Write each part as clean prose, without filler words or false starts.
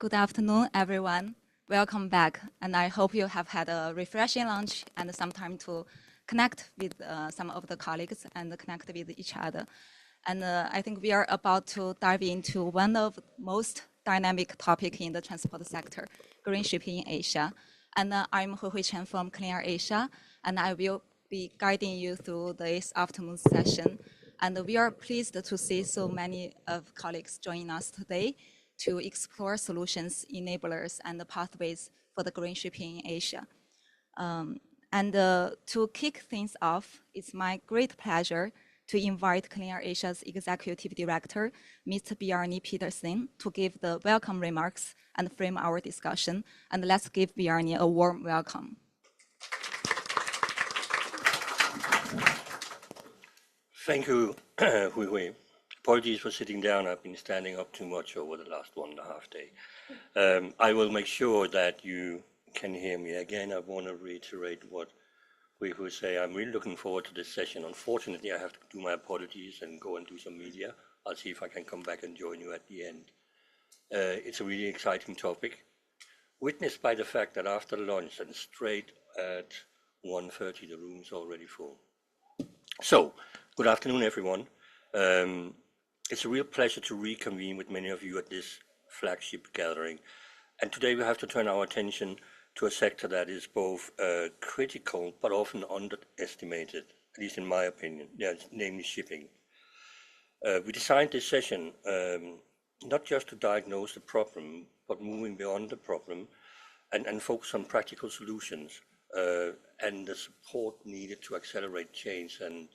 Good afternoon, everyone. Welcome back, and I hope you have had a refreshing lunch and some time to connect with some of the colleagues and connect with each other. And I think we are about to dive into one of the most dynamic topic in the transport sector, green shipping in Asia. And I'm Hui Chen from Clean Air Asia, and I will be guiding you through this afternoon session. And we are pleased to see so many of colleagues joining us today to explore solutions, enablers, and the pathways for the green shipping in Asia. To kick things off, it's my great pleasure to invite Clean Air Asia's Executive Director, Mr. Bjarni Petersen, to give the welcome remarks and frame our discussion. And let's give Bjarni a warm welcome. Thank you, Hui. Apologies for sitting down. I've been standing up too much over the last 1.5 days. I will make sure that you can hear me. Again, I want to reiterate what we would say. I'm really looking forward to this session. Unfortunately, I have to do my apologies and go and do some media. I'll see if I can come back and join you at the end. It's a really exciting topic, witnessed by the fact that after lunch and straight at 1:30, the room's already full. So, good afternoon, everyone. It's a real pleasure to reconvene with many of you at this flagship gathering. And today we have to turn our attention to a sector that is both critical but often underestimated, at least in my opinion, namely shipping. We designed this session not just to diagnose the problem, but moving beyond the problem and focus on practical solutions and the support needed to accelerate change and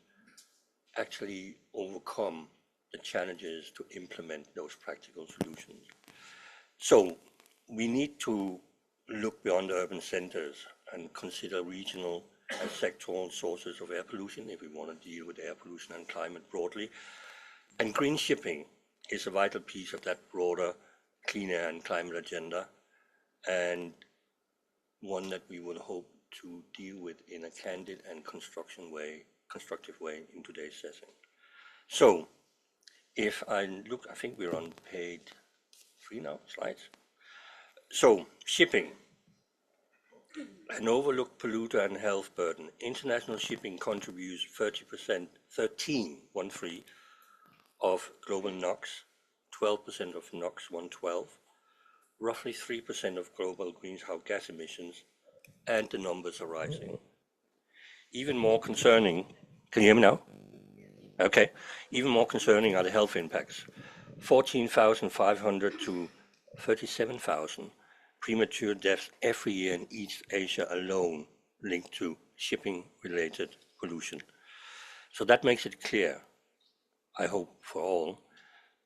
actually overcome the challenges to implement those practical solutions. So we need to look beyond urban centers and consider regional and sectoral sources of air pollution if we want to deal with air pollution and climate broadly. And green shipping is a vital piece of that broader clean air and climate agenda, and one that we would hope to deal with in a candid and constructive way in today's session. So, if I look, I think we're on page 3 now, slides. So, shipping, an overlooked polluter and health burden. International shipping contributes 13% of global NOx, 12% of NOx 112, roughly 3% of global greenhouse gas emissions, and the numbers are rising. Even more concerning, can you hear me now? Okay. Even more concerning are the health impacts. 14,500 to 37,000 premature deaths every year in East Asia alone linked to shipping-related pollution. So that makes it clear, I hope for all,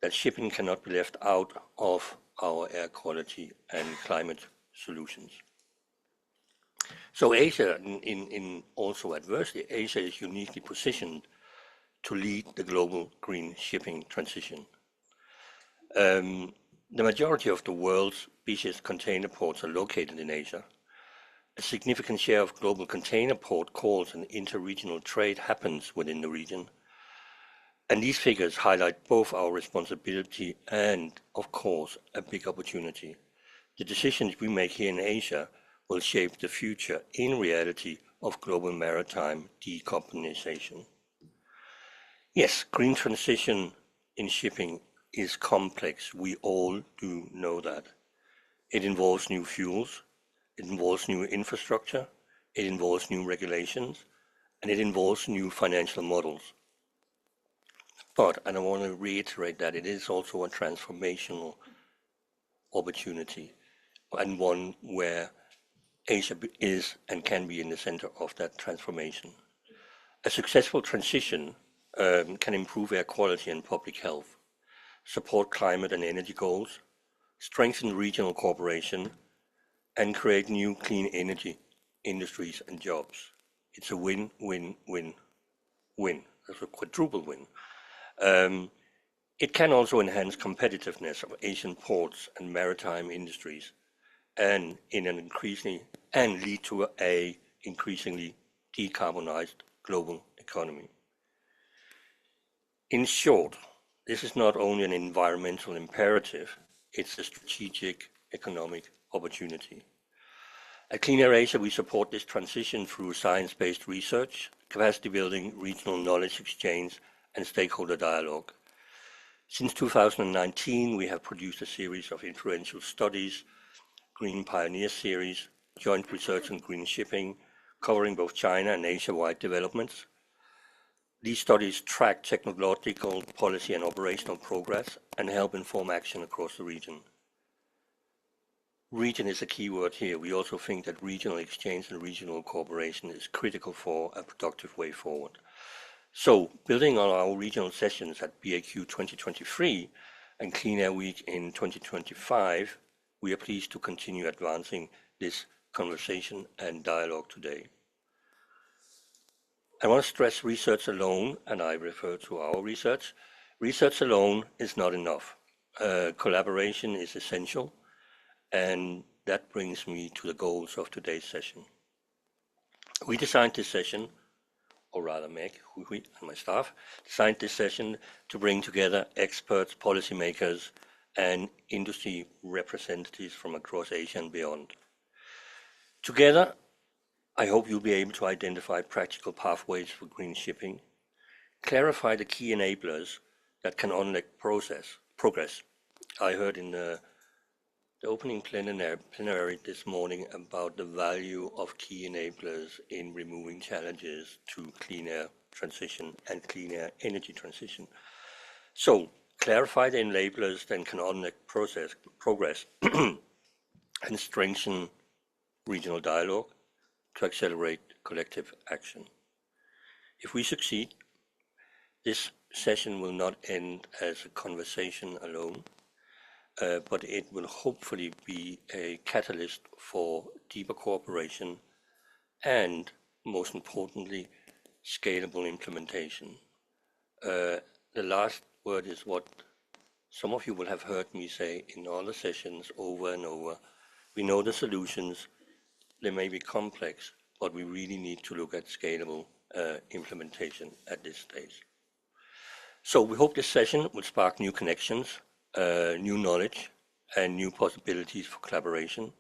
that shipping cannot be left out of our air quality and climate solutions. So Asia, in also adversely, Asia is uniquely positioned to lead the global green shipping transition. The majority of the world's busiest container ports are located in Asia. A significant share of global container port calls and interregional trade happens within the region. And these figures highlight both our responsibility and, of course, a big opportunity. The decisions we make here in Asia will shape the future, in reality, of global maritime decarbonization. Yes, green transition in shipping is complex. We all do know that. It involves new fuels, it involves new infrastructure, it involves new regulations, and it involves new financial models. But, and I want to reiterate that, it is also a transformational opportunity, and one where Asia is and can be in the center of that transformation. A successful transition can improve air quality and public health, support climate and energy goals, strengthen regional cooperation, and create new clean energy industries and jobs. It's a win-win-win-win. That's a quadruple win. It can also enhance competitiveness of Asian ports and maritime industries, and lead to a increasingly decarbonized global economy. In short, this is not only an environmental imperative, it's a strategic economic opportunity. At Clean Air Asia, we support this transition through science-based research, capacity building, regional knowledge exchange, and stakeholder dialogue. Since 2019, we have produced a series of influential studies, Green Pioneer Series, joint research on green shipping, covering both China and Asia-wide developments. These studies track technological, policy, and operational progress and help inform action across the region. Region is a key word here. We also think that regional exchange and regional cooperation is critical for a productive way forward. So, building on our regional sessions at BAQ 2023 and Clean Air Week in 2025, we are pleased to continue advancing this conversation and dialogue today. I want to stress research alone, and I refer to our research. Research alone is not enough. Collaboration is essential, and that brings me to the goals of today's session. We designed this session, or rather Meg, and my staff, designed this session to bring together experts, policymakers, and industry representatives from across Asia and beyond. Together, I hope you'll be able to identify practical pathways for green shipping, clarify the key enablers that can unlock progress. I heard in the opening plenary this morning about the value of key enablers in removing challenges to clean air transition and clean air energy transition. So, clarify the enablers that can unlock progress and strengthen regional dialogue to accelerate collective action. If we succeed, this session will not end as a conversation alone, but it will hopefully be a catalyst for deeper cooperation and, most importantly, scalable implementation. The last word is what some of you will have heard me say in other sessions over and over. We know the solutions, they may be complex, but we really need to look at scalable implementation at this stage. So we hope this session will spark new connections, new knowledge, and new possibilities for collaboration.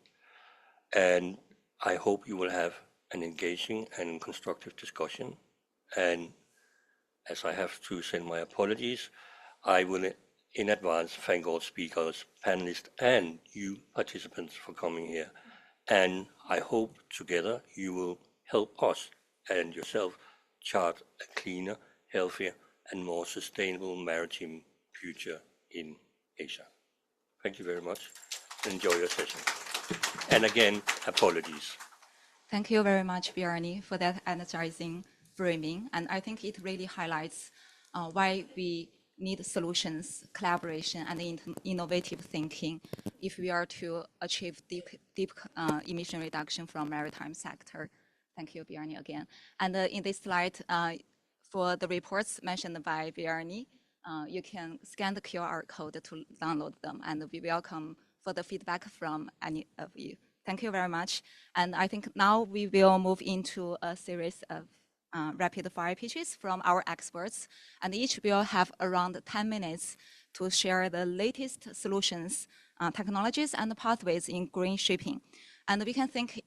And I hope you will have an engaging and constructive discussion. And as I have to send my apologies, I will in advance thank all speakers, panelists, and you participants for coming here. And I hope together you will help us and yourself chart a cleaner, healthier, and more sustainable maritime future in Asia. Thank you very much. Enjoy your session. And again, apologies. Thank you very much, Bjarni, for that energizing framing. And I think it really highlights why we need solutions, collaboration, and innovative thinking if we are to achieve deep emission reduction from maritime sector. Thank you, Bjarni, again. And in this slide, for the reports mentioned by Bjarni, you can scan the QR code to download them, and we welcome further feedback from any of you. Thank you very much. And I think now we will move into a series of rapid fire pitches from our experts, and each will have around 10 minutes to share the latest solutions, technologies, and pathways in green shipping. And we can think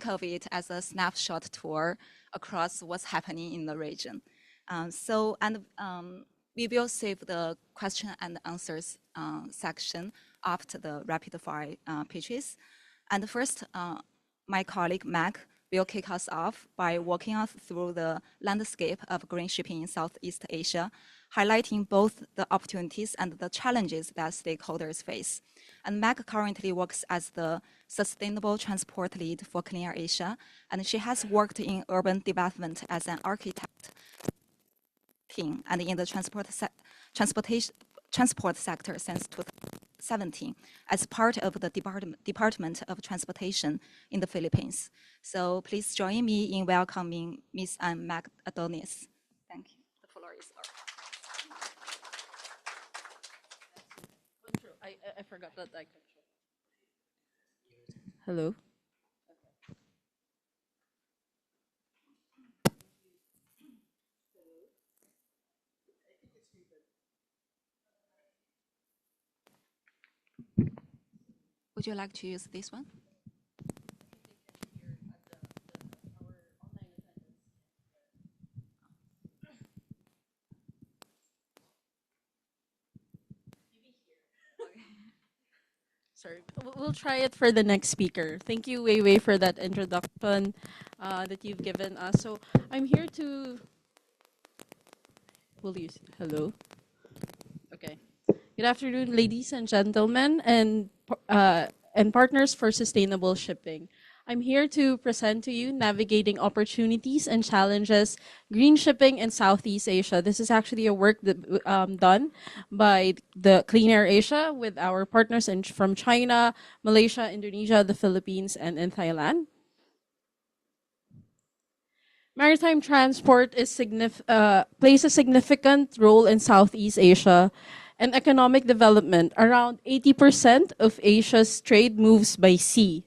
of it as a snapshot tour across what's happening in the region. We will save the question and answers section after the rapid fire pitches. And first, my colleague Mac will kick us off by walking us through the landscape of green shipping in Southeast Asia, highlighting both the opportunities and the challenges that stakeholders face. And Meg currently works as the Sustainable Transport Lead for Clean Air Asia, and she has worked in urban development as an architect and in the transport sector since 2017 as part of the Department of Transportation in the Philippines. So please join me in welcoming Ms. Meg Adonis. Thank you. The floor is yours. I forgot that I control. Hello. Would you like to use this one? Sorry, we'll try it for the next speaker. Thank you, Wei Wei, for that introduction that you've given us. So I'm here to. Will you? Hello. Okay. Good afternoon, ladies and gentlemen, and partners for sustainable shipping. I'm here to present to you navigating opportunities and challenges, green shipping in Southeast Asia. This is actually a work that done by the Clean Air Asia with our partners from China, Malaysia, Indonesia, the Philippines, and in Thailand. Maritime transport plays a significant role in Southeast Asia and economic development. Around 80% of Asia's trade moves by sea,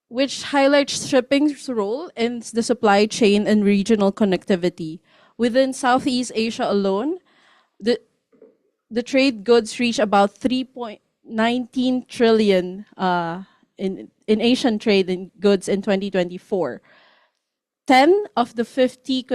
which highlights shipping's role in the supply chain and regional connectivity. Within Southeast Asia alone, the trade goods reach about 3.19 trillion in Asian trade in goods in 2024. 10 of the 50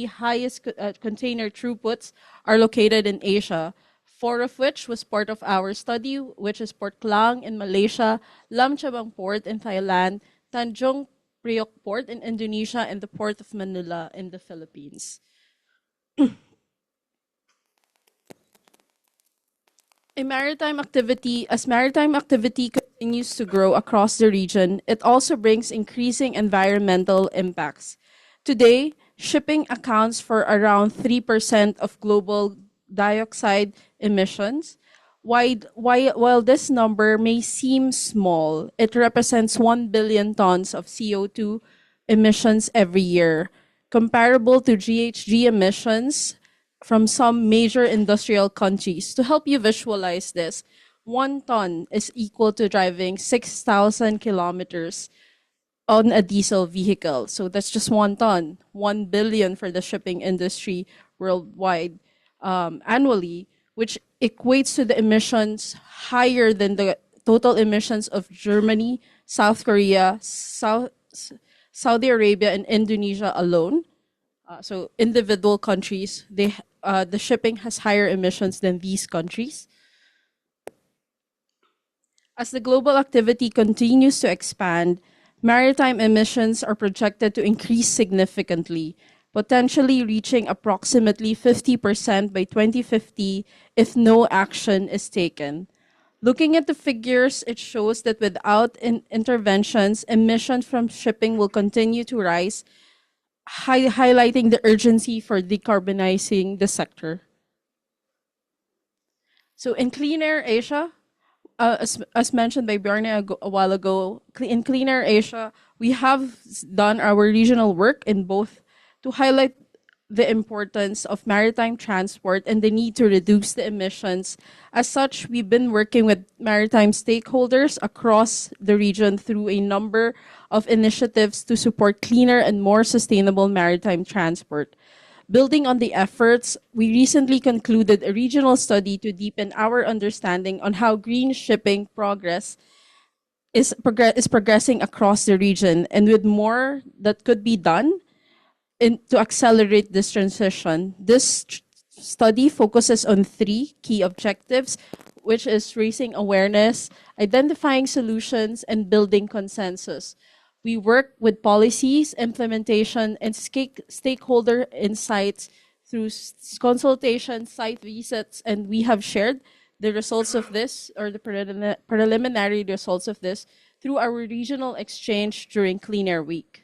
highest container throughputs are located in Asia, 4 of which was part of our study, which is Port Klang in Malaysia, Lam Chabang Port in Thailand, Tanjung Priok Port in Indonesia, and the Port of Manila in the Philippines. As maritime activity continues to grow across the region, it also brings increasing environmental impacts. Today, shipping accounts for around 3% of global dioxide emissions. While this number may seem small, it represents 1 billion tons of CO2 emissions every year, comparable to GHG emissions from some major industrial countries. To help you visualize this, 1 ton is equal to driving 6,000 kilometers on a diesel vehicle. So that's just 1 ton, 1 billion for the shipping industry worldwide annually, which equates to the emissions higher than the total emissions of Germany, South Korea, Saudi Arabia, and Indonesia alone. So individual countries, the shipping has higher emissions than these countries. As the global activity continues to expand, maritime emissions are projected to increase significantly, potentially reaching approximately 50% by 2050 if no action is taken. Looking at the figures, it shows that without interventions, emissions from shipping will continue to rise, highlighting the urgency for decarbonizing the sector. So in Clean Air Asia, as mentioned by Bjarne a while ago, in Clean Air Asia, we have done our regional work in both to highlight the importance of maritime transport and the need to reduce the emissions. As such, we've been working with maritime stakeholders across the region through a number of initiatives to support cleaner and more sustainable maritime transport. Building on the efforts, we recently concluded a regional study to deepen our understanding on how green shipping is progressing across the region, and with more that could be done to accelerate this transition. This study focuses on 3 key objectives, which is raising awareness, identifying solutions, and building consensus. We work with policies, implementation, and stakeholder insights through consultation, site visits, and we have shared the results of this, or the preliminary results of this, through our regional exchange during Clean Air Week.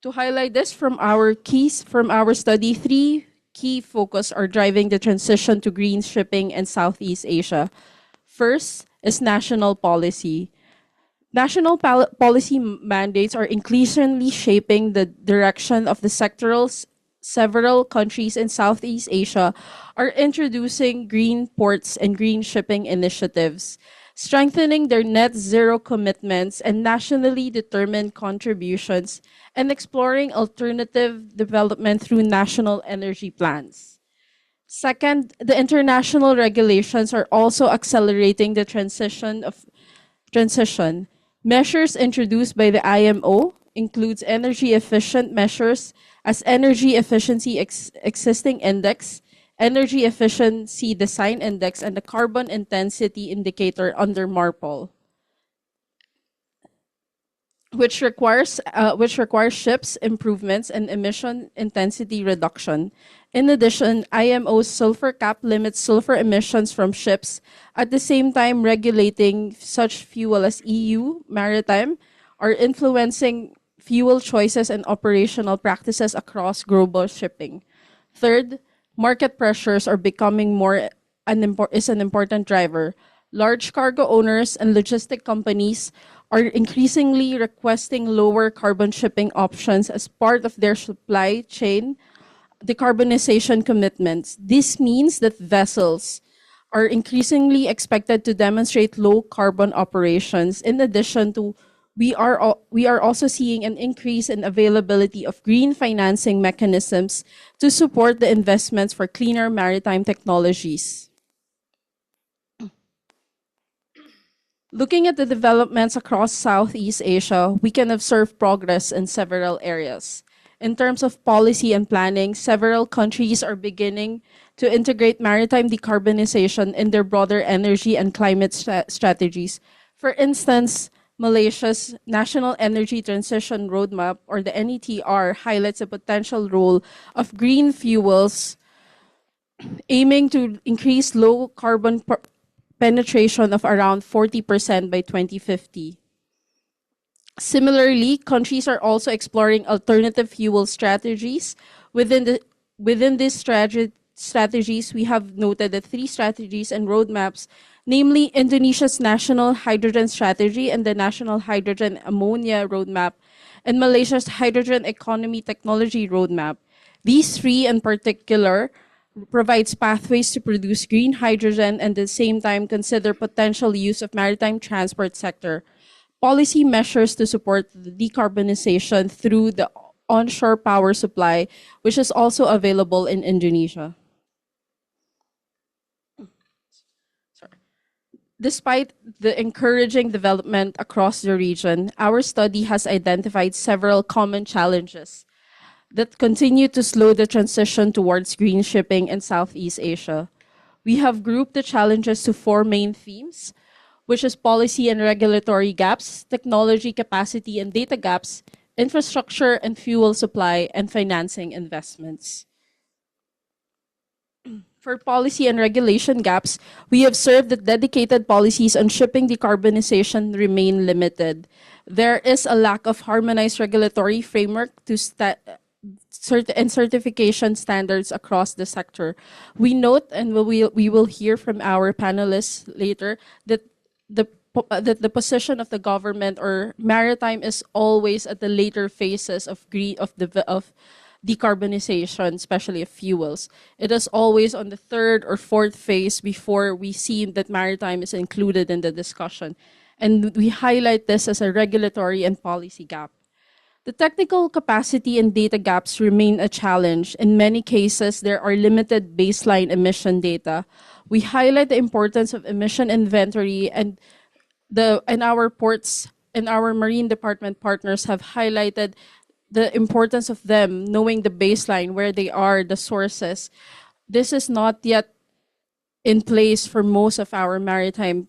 To highlight this from our study, 3 key focus are driving the transition to green shipping in Southeast Asia. First is national policy. National policy mandates are increasingly shaping the direction of the sectorals. Several countries in Southeast Asia are introducing green ports and green shipping initiatives, strengthening their net zero commitments and nationally determined contributions, and exploring alternative development through national energy plans. Second, the international regulations are also accelerating the transition. Measures introduced by the IMO includes energy efficient measures as energy efficiency existing index, energy efficiency design index, and the carbon intensity indicator under MARPOL, which requires ships improvements and emission intensity reduction. In addition, IMO's sulfur cap limits sulfur emissions from ships, at the same time regulating such fuel as EU maritime, are influencing fuel choices and operational practices across global shipping. Third, market pressures are becoming is an important driver. Large cargo owners and logistic companies are increasingly requesting lower carbon shipping options as part of their supply chain decarbonization commitments. This means that vessels are increasingly expected to demonstrate low carbon operations. In addition to, we are also seeing an increase in availability of green financing mechanisms to support the investments for cleaner maritime technologies. Looking at the developments across Southeast Asia, we can observe progress in several areas. In terms of policy and planning, several countries are beginning to integrate maritime decarbonization in their broader energy and climate strategies. For instance, Malaysia's National Energy Transition Roadmap, or the NETR, highlights the potential role of green fuels, aiming to increase low carbon penetration of around 40% by 2050. Similarly, countries are also exploring alternative fuel strategies. Within these strategies, we have noted the 3 strategies and roadmaps, namely Indonesia's National Hydrogen Strategy and the National Hydrogen Ammonia Roadmap, and Malaysia's Hydrogen Economy Technology Roadmap. These 3 in particular provides pathways to produce green hydrogen and at the same time consider potential use of maritime transport sector. Policy measures to support the decarbonization through the onshore power supply, which is also available in Indonesia. Despite the encouraging development across the region, our study has identified several common challenges that continue to slow the transition towards green shipping in Southeast Asia. We have grouped the challenges to 4 main themes, which is policy and regulatory gaps, technology capacity and data gaps, infrastructure and fuel supply, and financing investments. For policy and regulation gaps, we observed that dedicated policies on shipping decarbonization remain limited. There is a lack of harmonized regulatory framework and certification standards across the sector. We note, and we will hear from our panelists later, that the position of the government or maritime is always at the later phases of decarbonization, especially of fuels. It is always on the 3rd or 4th phase before we see that maritime is included in the discussion. And we highlight this as a regulatory and policy gap. The technical capacity and data gaps remain a challenge. In many cases, there are limited baseline emission data. We highlight the importance of emission inventory, and our ports and our marine department partners have highlighted the importance of them knowing the baseline, where they are, the sources. This is not yet in place for most of our maritime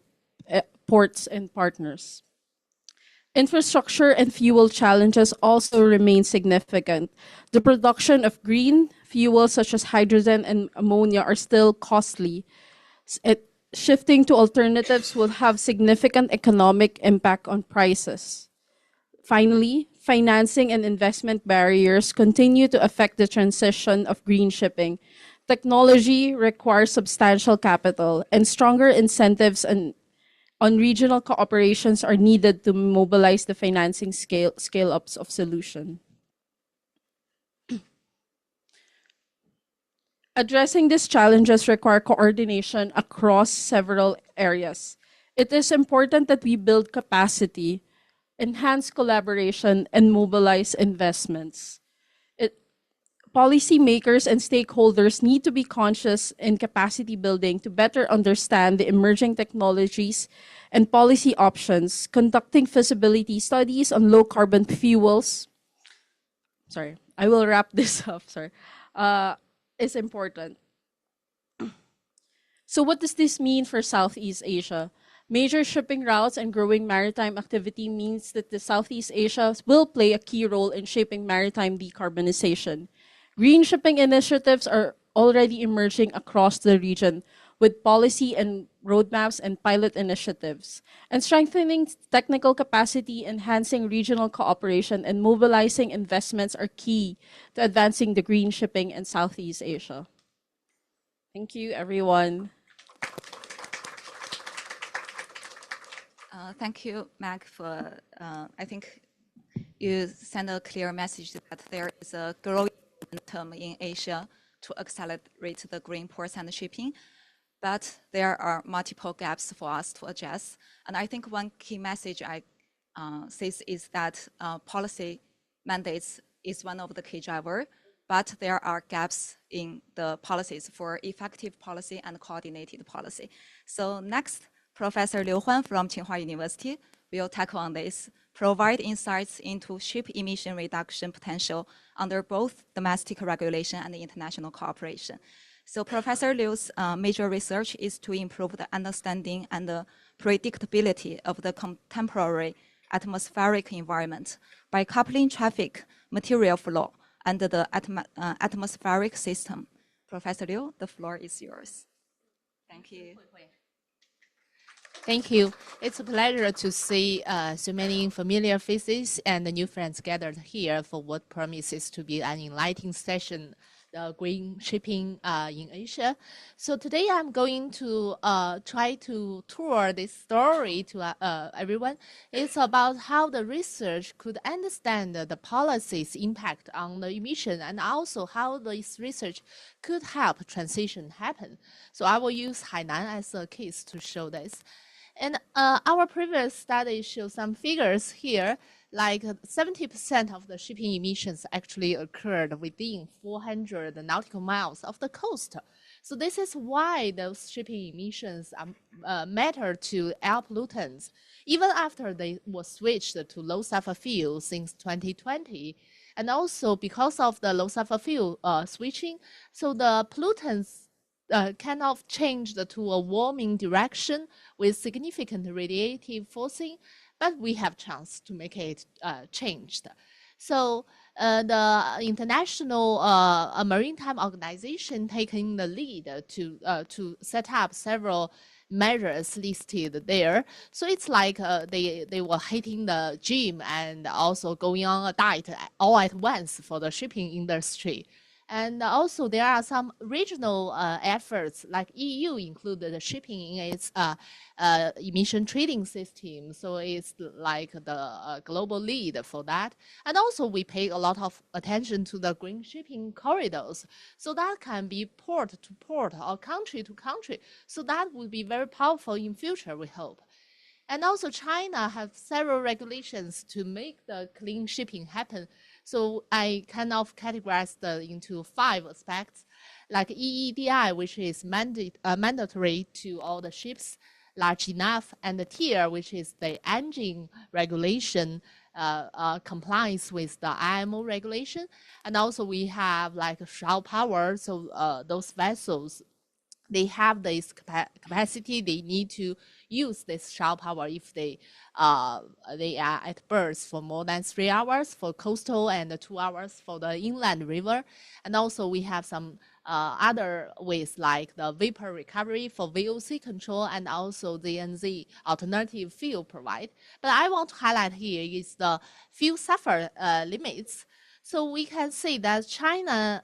ports and partners. Infrastructure and fuel challenges also remain significant. The production of green fuels such as hydrogen and ammonia are still costly. Shifting to alternatives will have significant economic impact on prices. Finally, financing and investment barriers continue to affect the transition of green shipping. Technology requires substantial capital, and stronger incentives on regional cooperations are needed to mobilize the financing scale-ups of solution. Addressing these challenges require coordination across several areas. It is important that we build capacity, enhance collaboration, and mobilize investments. policymakers and stakeholders need to be conscious in capacity building to better understand the emerging technologies and policy options, conducting feasibility studies on low carbon fuels. Sorry, I will wrap this up, sorry. Is important. So what does this mean for Southeast Asia? Major shipping routes and growing maritime activity means that the Southeast Asia will play a key role in shaping maritime decarbonization. Green shipping initiatives are already emerging across the region with policy and roadmaps and pilot initiatives. And strengthening technical capacity, enhancing regional cooperation, and mobilizing investments are key to advancing the green shipping in Southeast Asia. Thank you, everyone. Thank you, Mac, for, I think you send a clear message that there is a growing momentum in Asia to accelerate the green ports and shipping, but there are multiple gaps for us to address. And I think one key message I say is that policy mandates is one of the key drivers, but there are gaps in the policies for effective policy and coordinated policy. So next, Professor Liu Huan from Tsinghua University will tackle on this, provide insights into ship emission reduction potential under both domestic regulation and international cooperation. So Professor Liu's major research is to improve the understanding and the predictability of the contemporary atmospheric environment by coupling traffic, material flow, and the atmospheric system. Professor Liu, the floor is yours. Thank you. Thank you. It's a pleasure to see so many familiar faces and the new friends gathered here for what promises to be an enlightening session, the green shipping in Asia. So today I'm going to try to tour this story to everyone. It's about how the research could understand the policy's impact on the emission and also how this research could help transition happen. So I will use Hainan as a case to show this. And our previous study shows some figures here, like 70% of the shipping emissions actually occurred within 400 nautical miles of the coast. So this is why those shipping emissions matter to air pollutants, even after they were switched to low sulfur fuel since 2020. And also because of the low sulfur fuel switching, so the pollutants kind of changed to a warming direction with significant radiative forcing, but we have chance to make it changed. So the International Maritime Organization taking the lead to set up several measures listed there. So it's like they were hitting the gym and also going on a diet all at once for the shipping industry. And also there are some regional efforts, like EU included the shipping in its emission trading system. So it's like the global lead for that. And also we pay a lot of attention to the green shipping corridors. So that can be port to port or country to country. So that will be very powerful in future, we hope. And also China have several regulations to make the clean shipping happen. So I kind of categorize into 5 aspects, like EEDI, which is mandatory to all the ships large enough, and the tier, which is the engine regulation, complies with the IMO regulation. And also we have like shore power, so those vessels, they have this capacity, they need to use this shore power if they are at berth for more than 3 hours for coastal and 2 hours for the inland river. And also we have some other ways like the vapor recovery for VOC control and also the NZ alternative fuel provide. But I want to highlight here is the fuel sulfur limits. So we can see that China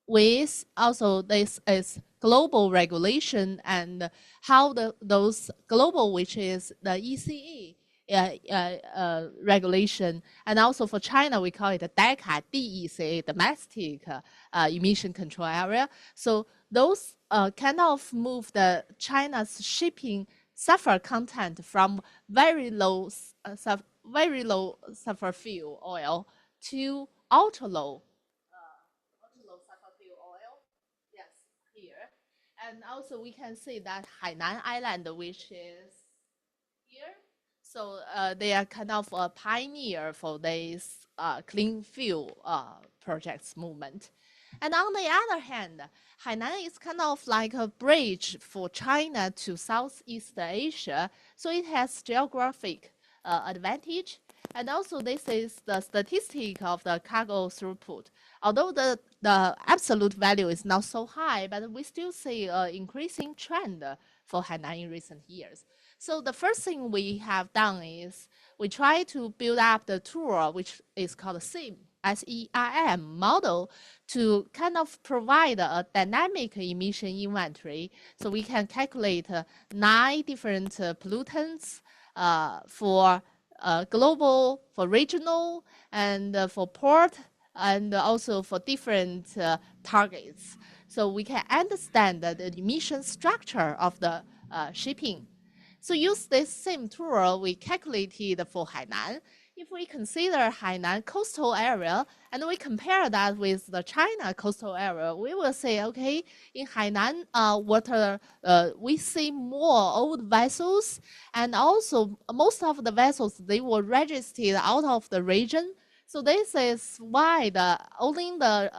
with also this is global regulation and how those global, which is the ECE regulation, and also for China, we call it the DECA, DECA, domestic emission control area. So those kind of move the China's shipping sulfur content from very low sulfur fuel oil to ultra low And also we can see that Hainan Island, which is here, so they are kind of a pioneer for this clean fuel projects movement. And on the other hand, Hainan is kind of like a bridge for China to Southeast Asia. So it has geographic advantage. And also this is the statistic of the cargo throughput. Although the absolute value is not so high, but we still see an increasing trend for Hainan in recent years. So the first thing we have done is we try to build up the tool, which is called SEIM, SEIM model, to kind of provide a dynamic emission inventory. So we can calculate 9 different pollutants for global, for regional, and for port, and also for different targets. So we can understand the emission structure of the shipping. So use this same tool we calculated for Hainan. If we consider Hainan coastal area and we compare that with the China coastal area, we will say, okay, in Hainan water, we see more old vessels, and also most of the vessels, they were registered out of the region. So this is why only the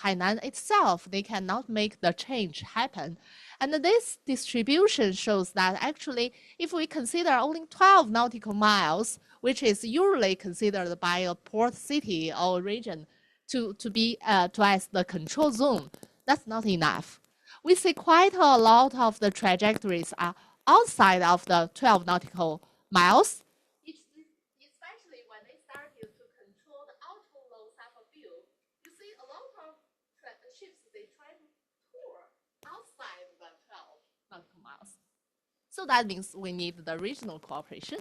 Hainan itself, they cannot make the change happen. And this distribution shows that actually, if we consider only 12 nautical miles, which is usually considered by a port city or region to be as the control zone, that's not enough. We see quite a lot of the trajectories are outside of the 12 nautical miles, especially when they started to control the ultra low sulfur fuel. You see a lot of ships, they try to tour outside the 12 nautical miles. So that means we need the regional cooperation.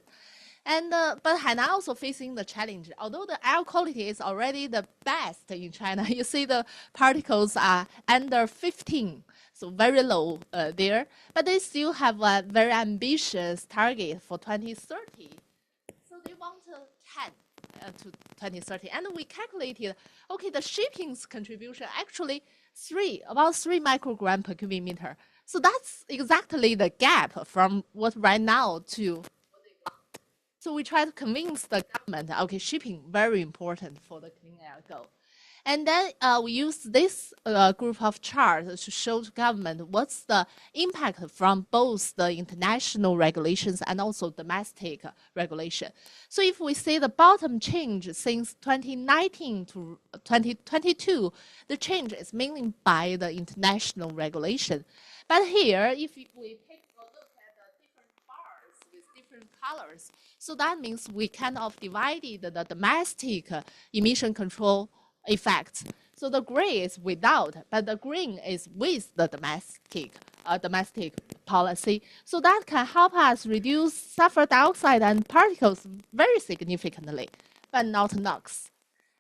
And but Hainan also facing the challenge. Although the air quality is already the best in China, you see the particles are under 15, so very low there. But they still have a very ambitious target for 2030. So they want 10 to 2030. And we calculated, okay, the shipping's contribution actually about 3 microgram per cubic meter. So that's exactly the gap from what right now to. So we try to convince the government, okay, shipping very important for the clean air goal. And then we use this group of charts to show the government what's the impact from both the international regulations and also domestic regulation. So if we see the bottom change since 2019 to 2022, the change is mainly by the international regulation. But here, if we take a look at the different bars with different colors, so that means we kind of divided the domestic emission control effects. So the gray is without, but the green is with the domestic policy. So that can help us reduce sulfur dioxide and particles very significantly, but not NOx.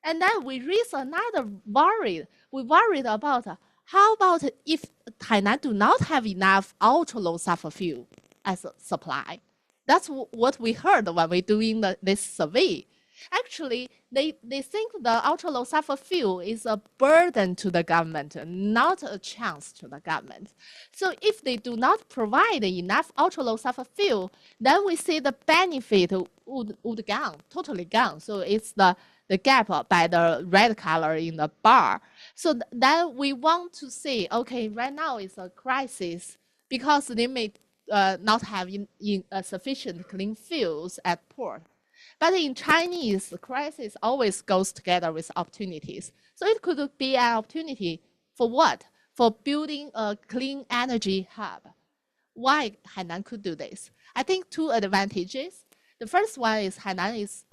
And then we raise another worry. We worried about how about if Thailand do not have enough ultra low sulfur fuel as a supply? That's what we heard when we're doing this survey. Actually, they think the ultra low sulfur fuel is a burden to the government, not a chance to the government. So if they do not provide enough ultra low sulfur fuel, then we see the benefit would gone, totally gone. So it's the gap by the red color in the bar. So then we want to say, okay, right now it's a crisis because they may not have sufficient clean fuels at port. But in Chinese, the crisis always goes together with opportunities. So it could be an opportunity for what? For building a clean energy hub. Why Hainan could do this? I think 2 advantages. The first one is Hainan is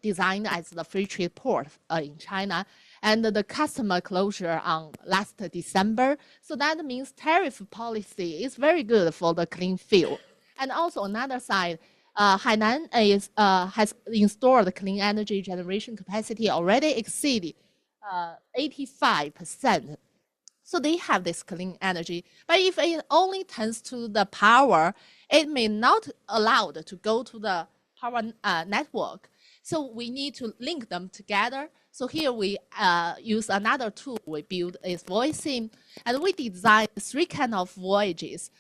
designed as the free trade port in China, and the customer closure on last December. So that means tariff policy is very good for the clean fuel. And also another side, Hainan has installed clean energy generation capacity already exceeded 85%. So they have this clean energy. But if it only turns to the power, it may not allowed to go to the power network. So we need to link them together. So here we use another tool. We build is voicing, and we design 3 kinds of voyages.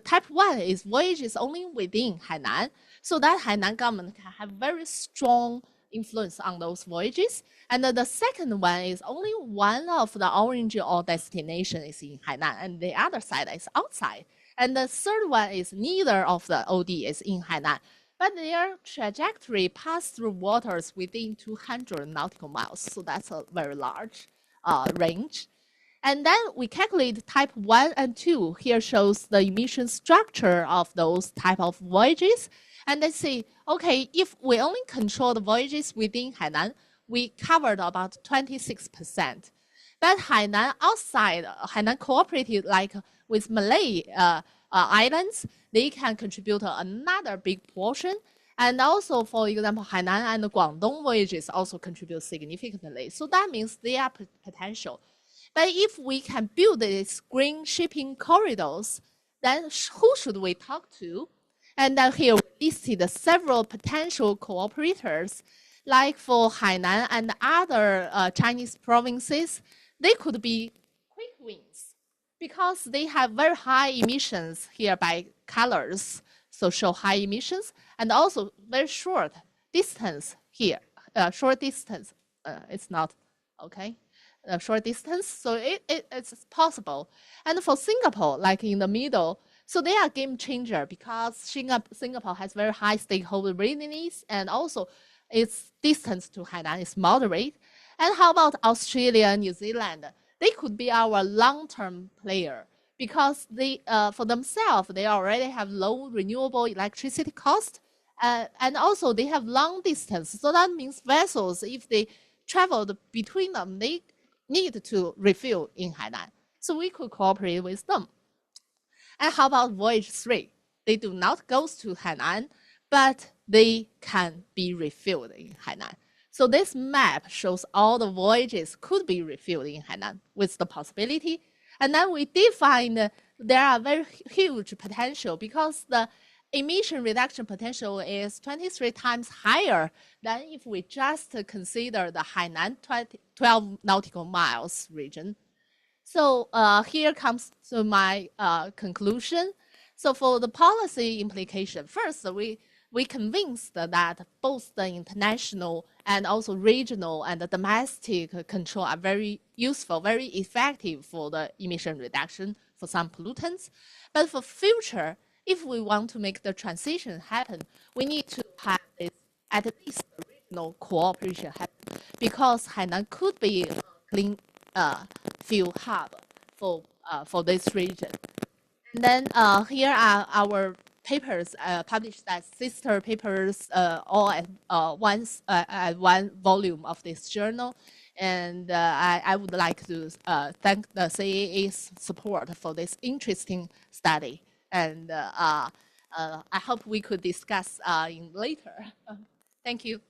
Type 1 is voyages only within Hainan, so that Hainan government can have very strong influence on those voyages. And the second one is only one of the origin or destination is in Hainan, and the other side is outside. And the third one is neither of the OD is in Hainan, but their trajectory pass through waters within 200 nautical miles. So that's a very large range. And then we calculate type 1 and 2. Here shows the emission structure of those type of voyages. And let's see, okay, if we only control the voyages within Hainan, we covered about 26%. But Hainan outside, Hainan cooperated like with Malay islands, they can contribute another big portion. And also, for example, Hainan and Guangdong voyages also contribute significantly. So that means they are potential. But if we can build these green shipping corridors, then who should we talk to? And then here we listed several potential cooperators, like for Hainan and other Chinese provinces, they could be quick wins because they have very high emissions here by colors, so show high emissions, and also very short distance here. Short distance, it's not okay. Short distance, so it's possible. And for Singapore, like in the middle, so they are game changer because Singapore has very high stakeholder readiness, and also its distance to Hainan is moderate. And how about Australia, New Zealand? They could be our long-term player because they, for themselves, they already have low renewable electricity cost, and also they have long distance. So that means vessels, if they traveled between them, they need to refuel in Hainan. So we could cooperate with them. And how about voyage 3? They do not go to Hainan, but they can be refueled in Hainan. So this map shows all the voyages could be refueled in Hainan with the possibility. And then we define there are very huge potential because the emission reduction potential is 23 times higher than if we just consider the Hainan 12 nautical miles region. So here comes to my conclusion. So for the policy implication, first we convinced that both the international and also regional and the domestic control are very useful, very effective for the emission reduction for some pollutants. But for future, if we want to make the transition happen, we need to have this, at least the regional cooperation happen, because Hainan could be a clean fuel hub for this region. And then here are our papers published as sister papers, all at one volume of this journal. And I would like to thank the CAA's support for this interesting study. And I hope we could discuss in later. Thank you.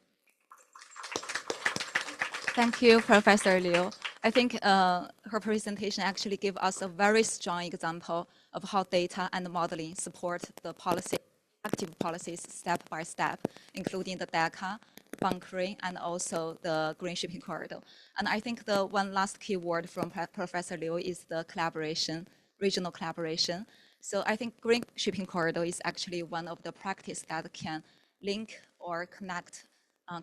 Thank you, Professor Liu. I think her presentation actually gave us a very strong example of how data and modeling support the policy, active policies step by step, including the DACA, bunkering, and also the green shipping corridor. And I think the one last key word from Professor Liu is the collaboration, regional collaboration. So I think green shipping corridor is actually one of the practice that can link or connect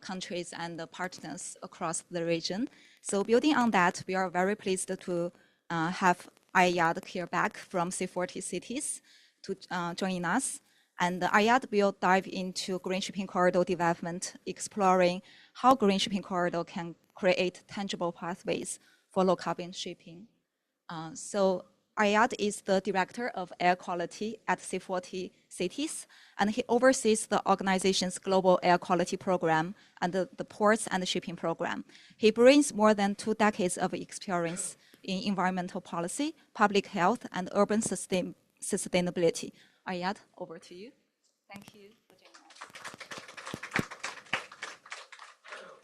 countries and partners across the region. So building on that, we are very pleased to have Ayad here back from C40 cities to join us. And Ayad will dive into green shipping corridor development, exploring how green shipping corridor can create tangible pathways for low carbon shipping. So Ayad is the director of air quality at C40 cities, and he oversees the organization's global air quality program and the ports and the shipping program. He brings more than 2 decades of experience in environmental policy, public health, and urban sustainability. Ayad, over to you. Thank you for joining us.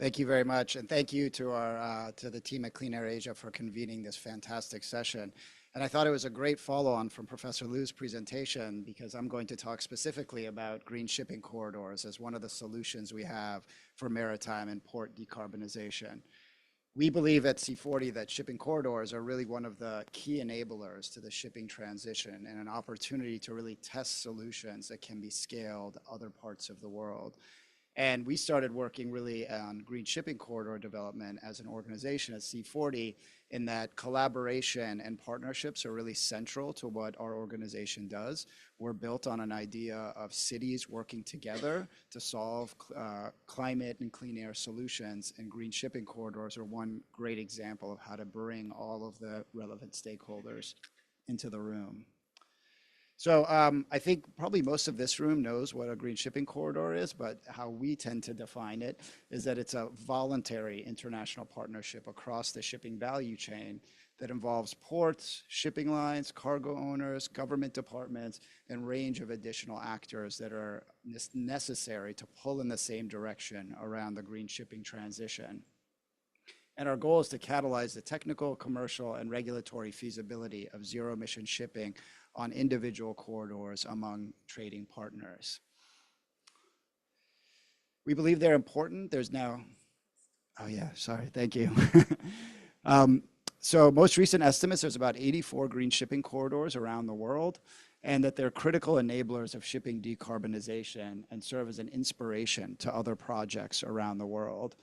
Thank you very much, and thank you to our to the team at Clean Air Asia for convening this fantastic session. And I thought it was a great follow-on from Professor Liu's presentation because I'm going to talk specifically about green shipping corridors as one of the solutions we have for maritime and port decarbonization. We believe at C40 that shipping corridors are really one of the key enablers to the shipping transition and an opportunity to really test solutions that can be scaled to other parts of the world. And we started working really on green shipping corridor development as an organization at C40 in that collaboration and partnerships are really central to what our organization does. We're built on an idea of cities working together to solve climate and clean air solutions, and green shipping corridors are one great example of how to bring all of the relevant stakeholders into the room. So I think probably most of this room knows what a green shipping corridor is, but how we tend to define it is that it's a voluntary international partnership across the shipping value chain that involves ports, shipping lines, cargo owners, government departments, and range of additional actors that are necessary to pull in the same direction around the green shipping transition. And our goal is to catalyze the technical, commercial, and regulatory feasibility of zero-emission shipping on individual corridors among trading partners. We believe they're important. There's now, oh yeah, sorry, thank you. So most recent estimates, there's about 84 green shipping corridors around the world, and that they're critical enablers of shipping decarbonization and serve as an inspiration to other projects around the world,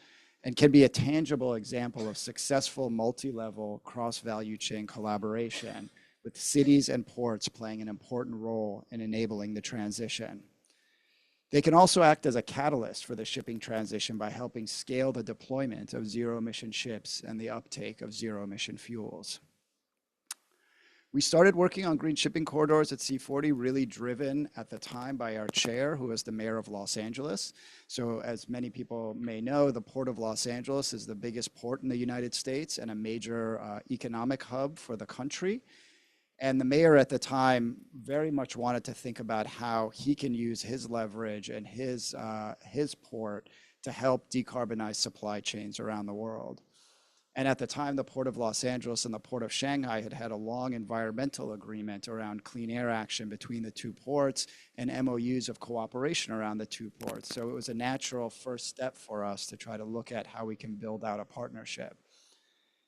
and can be a tangible example of successful multi-level cross-value chain collaboration with cities and ports playing an important role in enabling the transition. They can also act as a catalyst for the shipping transition by helping scale the deployment of zero-emission ships and the uptake of zero-emission fuels. We started working on green shipping corridors at C40, really driven at the time by our chair, who was the mayor of Los Angeles. So as many people may know, the Port of Los Angeles is the biggest port in the United States and a major economic hub for the country. And the mayor at the time very much wanted to think about how he can use his leverage and his port to help decarbonize supply chains around the world. And at the time, the Port of Los Angeles and the Port of Shanghai had had a long environmental agreement around clean air action between the two ports and MOUs of cooperation around the two ports. So it was a natural first step for us to try to look at how we can build out a partnership.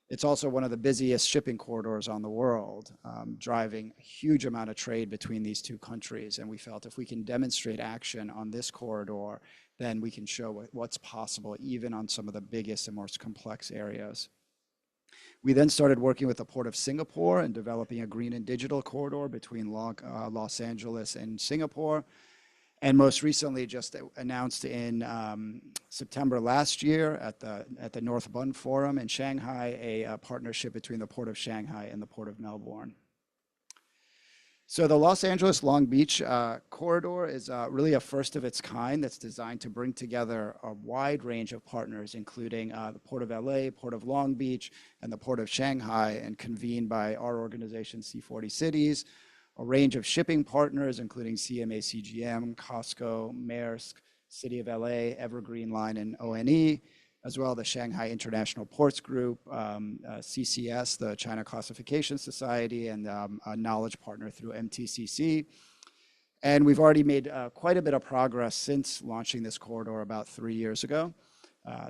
It's also one of the busiest shipping corridors on the world, driving a huge amount of trade between these two countries. And we felt if we can demonstrate action on this corridor, then we can show what's possible even on some of the biggest and most complex areas. We then started working with the Port of Singapore and developing a green and digital corridor between Los Angeles and Singapore. And most recently, just announced in September last year at the North Bund Forum in Shanghai, a partnership between the Port of Shanghai and the Port of Melbourne. So the Los Angeles Long Beach corridor is really a first of its kind that's designed to bring together a wide range of partners, including the Port of LA, Port of Long Beach, and the Port of Shanghai, and convened by our organization, C40 Cities, a range of shipping partners, including CMA CGM, Costco, Maersk, City of LA, Evergreen Line, and ONE, as well as the Shanghai International Ports Group, CCS, the China Classification Society, and a knowledge partner through MTCC. And we've already made quite a bit of progress since launching this corridor about 3 years ago.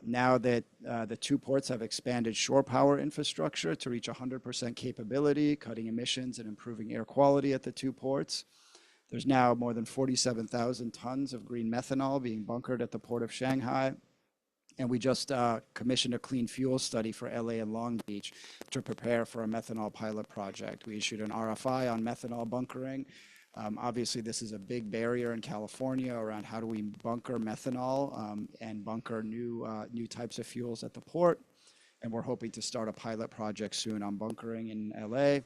Now that the two ports have expanded shore power infrastructure to reach 100% capability, cutting emissions and improving air quality at the two ports. There's now more than 47,000 tons of green methanol being bunkered at the Port of Shanghai. And we just commissioned a clean fuel study for LA and Long Beach to prepare for a methanol pilot project. We issued an RFI on methanol bunkering. Obviously, this is a big barrier in California around how do we bunker methanol and bunker new types of fuels at the port. And we're hoping to start a pilot project soon on bunkering in LA.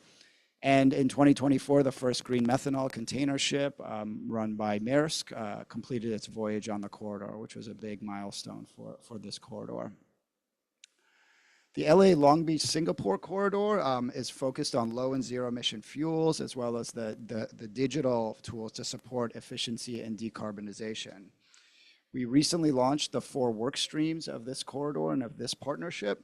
And in 2024, the first green methanol container ship run by Maersk completed its voyage on the corridor, which was a big milestone for this corridor. The LA Long Beach Singapore corridor is focused on low and zero emission fuels, as well as the digital tools to support efficiency and decarbonization. We recently launched the 4 work streams of this corridor and of this partnership.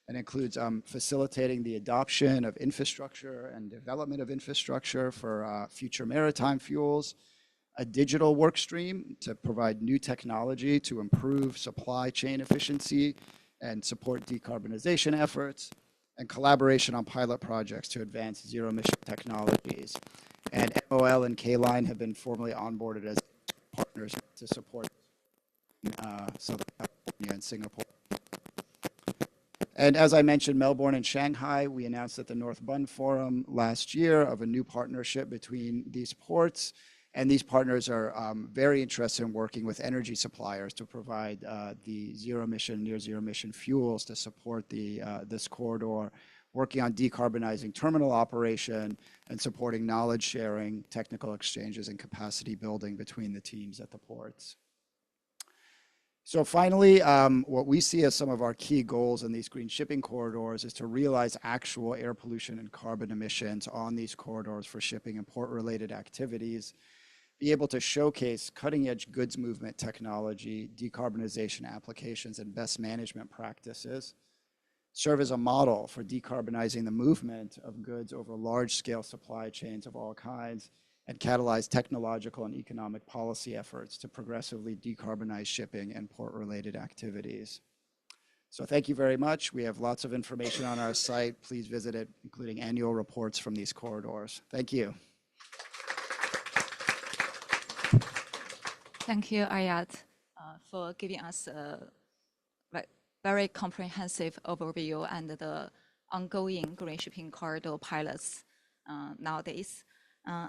and includes facilitating the adoption of infrastructure and development of infrastructure for future maritime fuels, a digital work stream to provide new technology to improve supply chain efficiency and support decarbonization efforts, and collaboration on pilot projects to advance zero-emission technologies. And MOL and K-Line have been formally onboarded as partners to support Southern California and Singapore. And as I mentioned, Melbourne and Shanghai, we announced at the North Bund Forum last year of a new partnership between these ports. And these partners are very interested in working with energy suppliers to provide the zero-emission, near-zero-emission fuels to support this corridor, working on decarbonizing terminal operation and supporting knowledge sharing, technical exchanges, and capacity building between the teams at the ports. So finally, what we see as some of our key goals in these green shipping corridors is to realize actual air pollution and carbon emissions on these corridors for shipping and port-related activities, be able to showcase cutting-edge goods movement technology, decarbonization applications, and best management practices, serve as a model for decarbonizing the movement of goods over large-scale supply chains of all kinds, and catalyze technological and economic policy efforts to progressively decarbonize shipping and port-related activities. So thank you very much. We have lots of information on our site. Please visit it, including annual reports from these corridors. Thank you. Thank you, Ayat, for giving us a very comprehensive overview and the ongoing green shipping corridor pilots nowadays.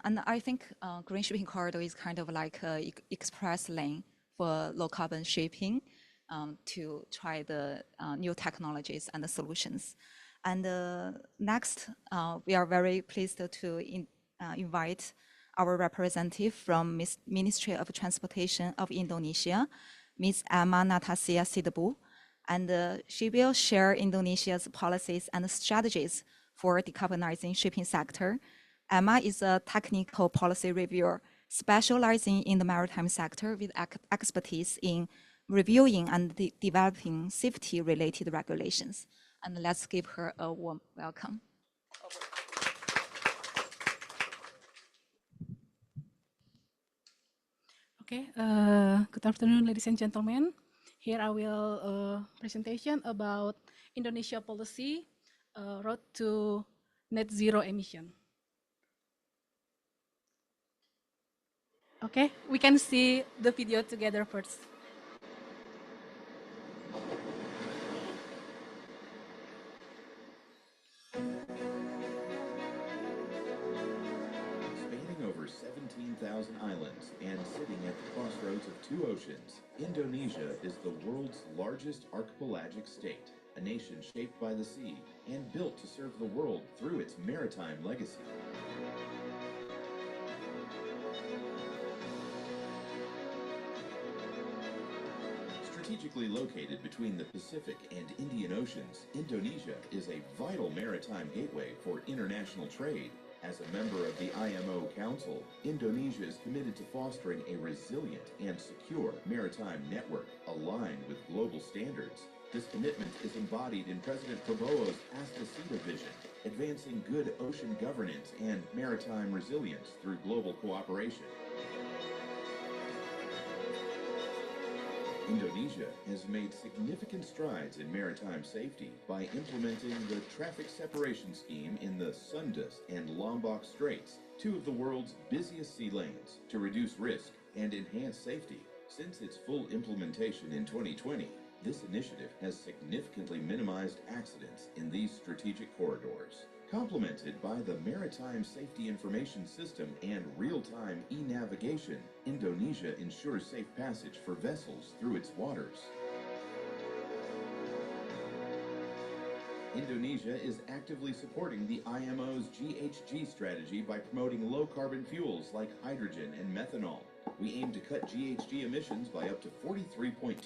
And I think green shipping corridor is kind of like an express lane for low carbon shipping to try the new technologies and the solutions. And next, we are very pleased to invite our representative from Ministry of Transportation of Indonesia, Ms. Emma Natasia Sidebu, and she will share Indonesia's policies and strategies for decarbonizing shipping sector. Emma is a technical policy reviewer specializing in the maritime sector with expertise in reviewing and developing safety-related regulations. And let's give her a warm welcome. Okay, good afternoon, ladies and gentlemen. Here I will presentation about Indonesia policy road to net zero emission. Okay, we can see the video together first. Spanning over 17,000 islands and sitting at the crossroads of two oceans, Indonesia is the world's largest archipelagic state, a nation shaped by the sea and built to serve the world through its maritime legacy. Strategically located between the Pacific and Indian Oceans, Indonesia is a vital maritime gateway for international trade. As a member of the IMO Council, Indonesia is committed to fostering a resilient and secure maritime network aligned with global standards. This commitment is embodied in President Prabowo's Astasita vision, advancing good ocean governance and maritime resilience through global cooperation. Indonesia has made significant strides in maritime safety by implementing the traffic separation scheme in the Sundas and Lombok Straits, two of the world's busiest sea lanes, to reduce risk and enhance safety. Since its full implementation in 2020, this initiative has significantly minimized accidents in these strategic corridors. Complemented by the Maritime Safety Information System and real-time e-navigation, Indonesia ensures safe passage for vessels through its waters. Indonesia is actively supporting the IMO's GHG strategy by promoting low-carbon fuels like hydrogen and methanol. We aim to cut GHG emissions by up to 43.2%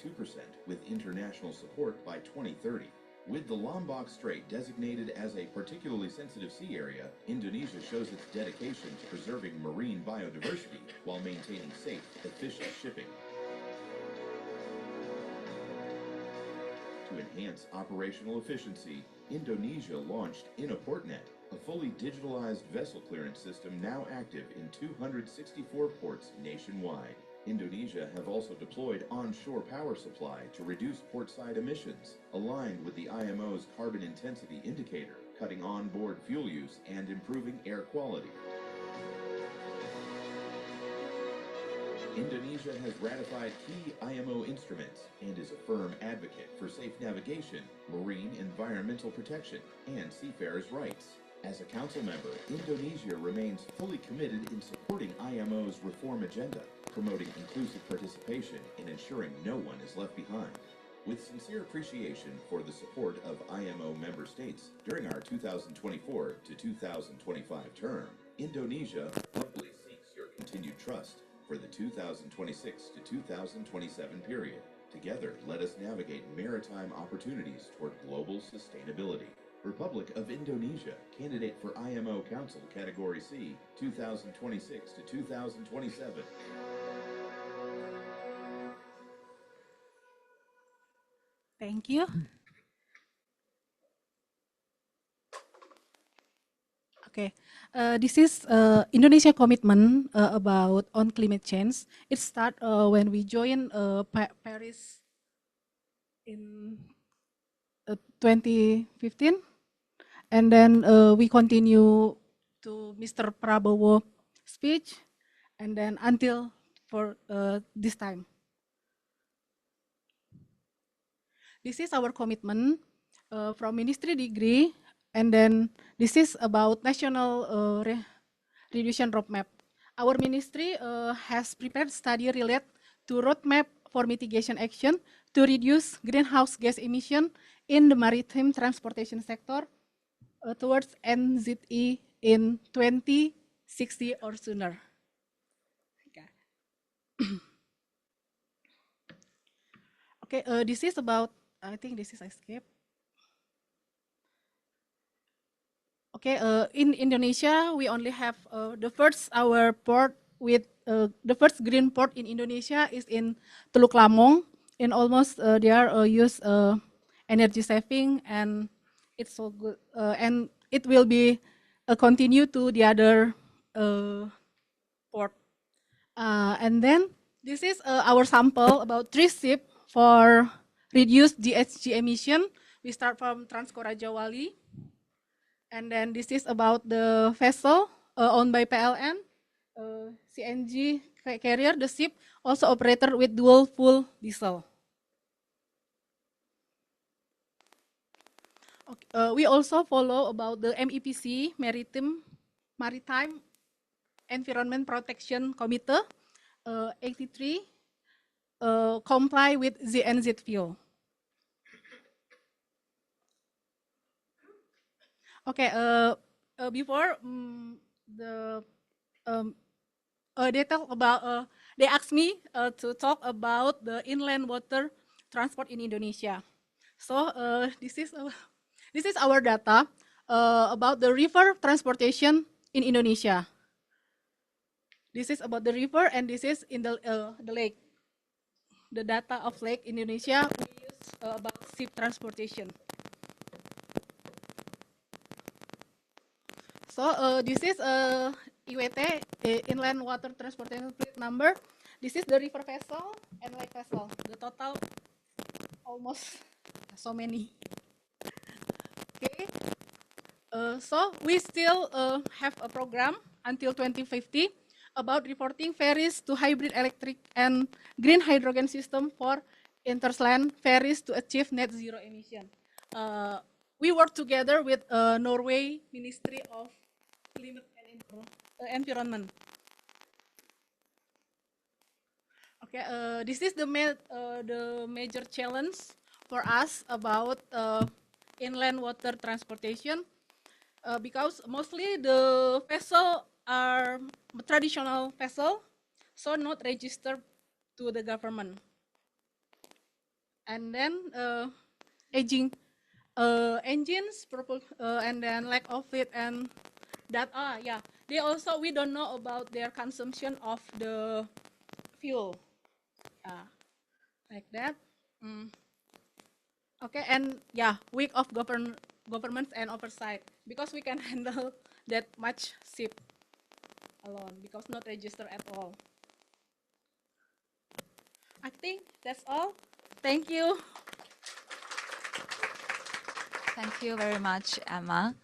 with international support by 2030. With the Lombok Strait designated as a particularly sensitive sea area, Indonesia shows its dedication to preserving marine biodiversity while maintaining safe, efficient shipping. To To enhance operational efficiency, Indonesia launched Inaportnet, a fully digitalized vessel clearance system now active in 264 ports nationwide. Indonesia have also deployed onshore power supply to reduce portside emissions, aligned with the IMO's carbon intensity indicator, cutting onboard fuel use and improving air quality. Indonesia has ratified key IMO instruments and is a firm advocate for safe navigation, marine environmental protection, and seafarers' rights. As a council member, Indonesia remains fully committed in supporting IMO's reform agenda, promoting inclusive participation and ensuring no one is left behind. With sincere appreciation for the support of IMO member states during our 2024 to 2025 term, Indonesia humbly seeks your continued trust for the 2026 to 2027 period. Together, let us navigate maritime opportunities toward global sustainability. Republic of Indonesia, candidate for IMO Council Category C, 2026 to 2027. Thank you. Okay, this is Indonesia commitment about on climate change. It started when we joined Paris in 2015, and then we continue to Mr. Prabowo speech, and then until for this time. This is our commitment from ministry degree, and then this is about national reduction roadmap. Our ministry has prepared study related to roadmap for mitigation action to reduce greenhouse gas emission in the maritime transportation sector towards NZE in 2060 or sooner. Okay, this is about, I think this is I skip. Okay, in Indonesia, we only have our port with the first green port in Indonesia is in Teluk Lamong. In almost they are use energy saving, and it's so good, and it will be continue to the other port. And then this is our sample about 3 ships for reduce GHG emission. We start from Transkoraja Wali. And then this is about the vessel owned by PLN, CNG carrier, the ship also operated with dual fuel diesel. Okay, we also follow about the MEPC, Maritime Environment Protection Committee, 83, comply with ZNZ fuel. Okay, before the they talk about they asked me to talk about the inland water transport in Indonesia. So this is our data about the river transportation in Indonesia. This is about the river, and this is in the lake. The data of lake Indonesia we use about ship transportation. So this is IWT, inland water transportation fleet number. This is the river vessel and lake vessel. The total almost so many. Okay. So we still have a program until 2050 about reporting ferries to hybrid electric and green hydrogen system for intersland ferries to achieve net zero emission. We work together with Norway Ministry of Climate and Environment. Okay, this is the major challenge for us about inland water transportation because mostly the vessel are traditional vessel, so not registered to the government. And then aging engines, and then lack of it, and that they also we don't know about their consumption of the fuel, like that. Okay, and yeah, weak of governments and oversight, because we can handle that much ship alone because not registered at all. I think that's all. Thank you. Thank you very much, Emma.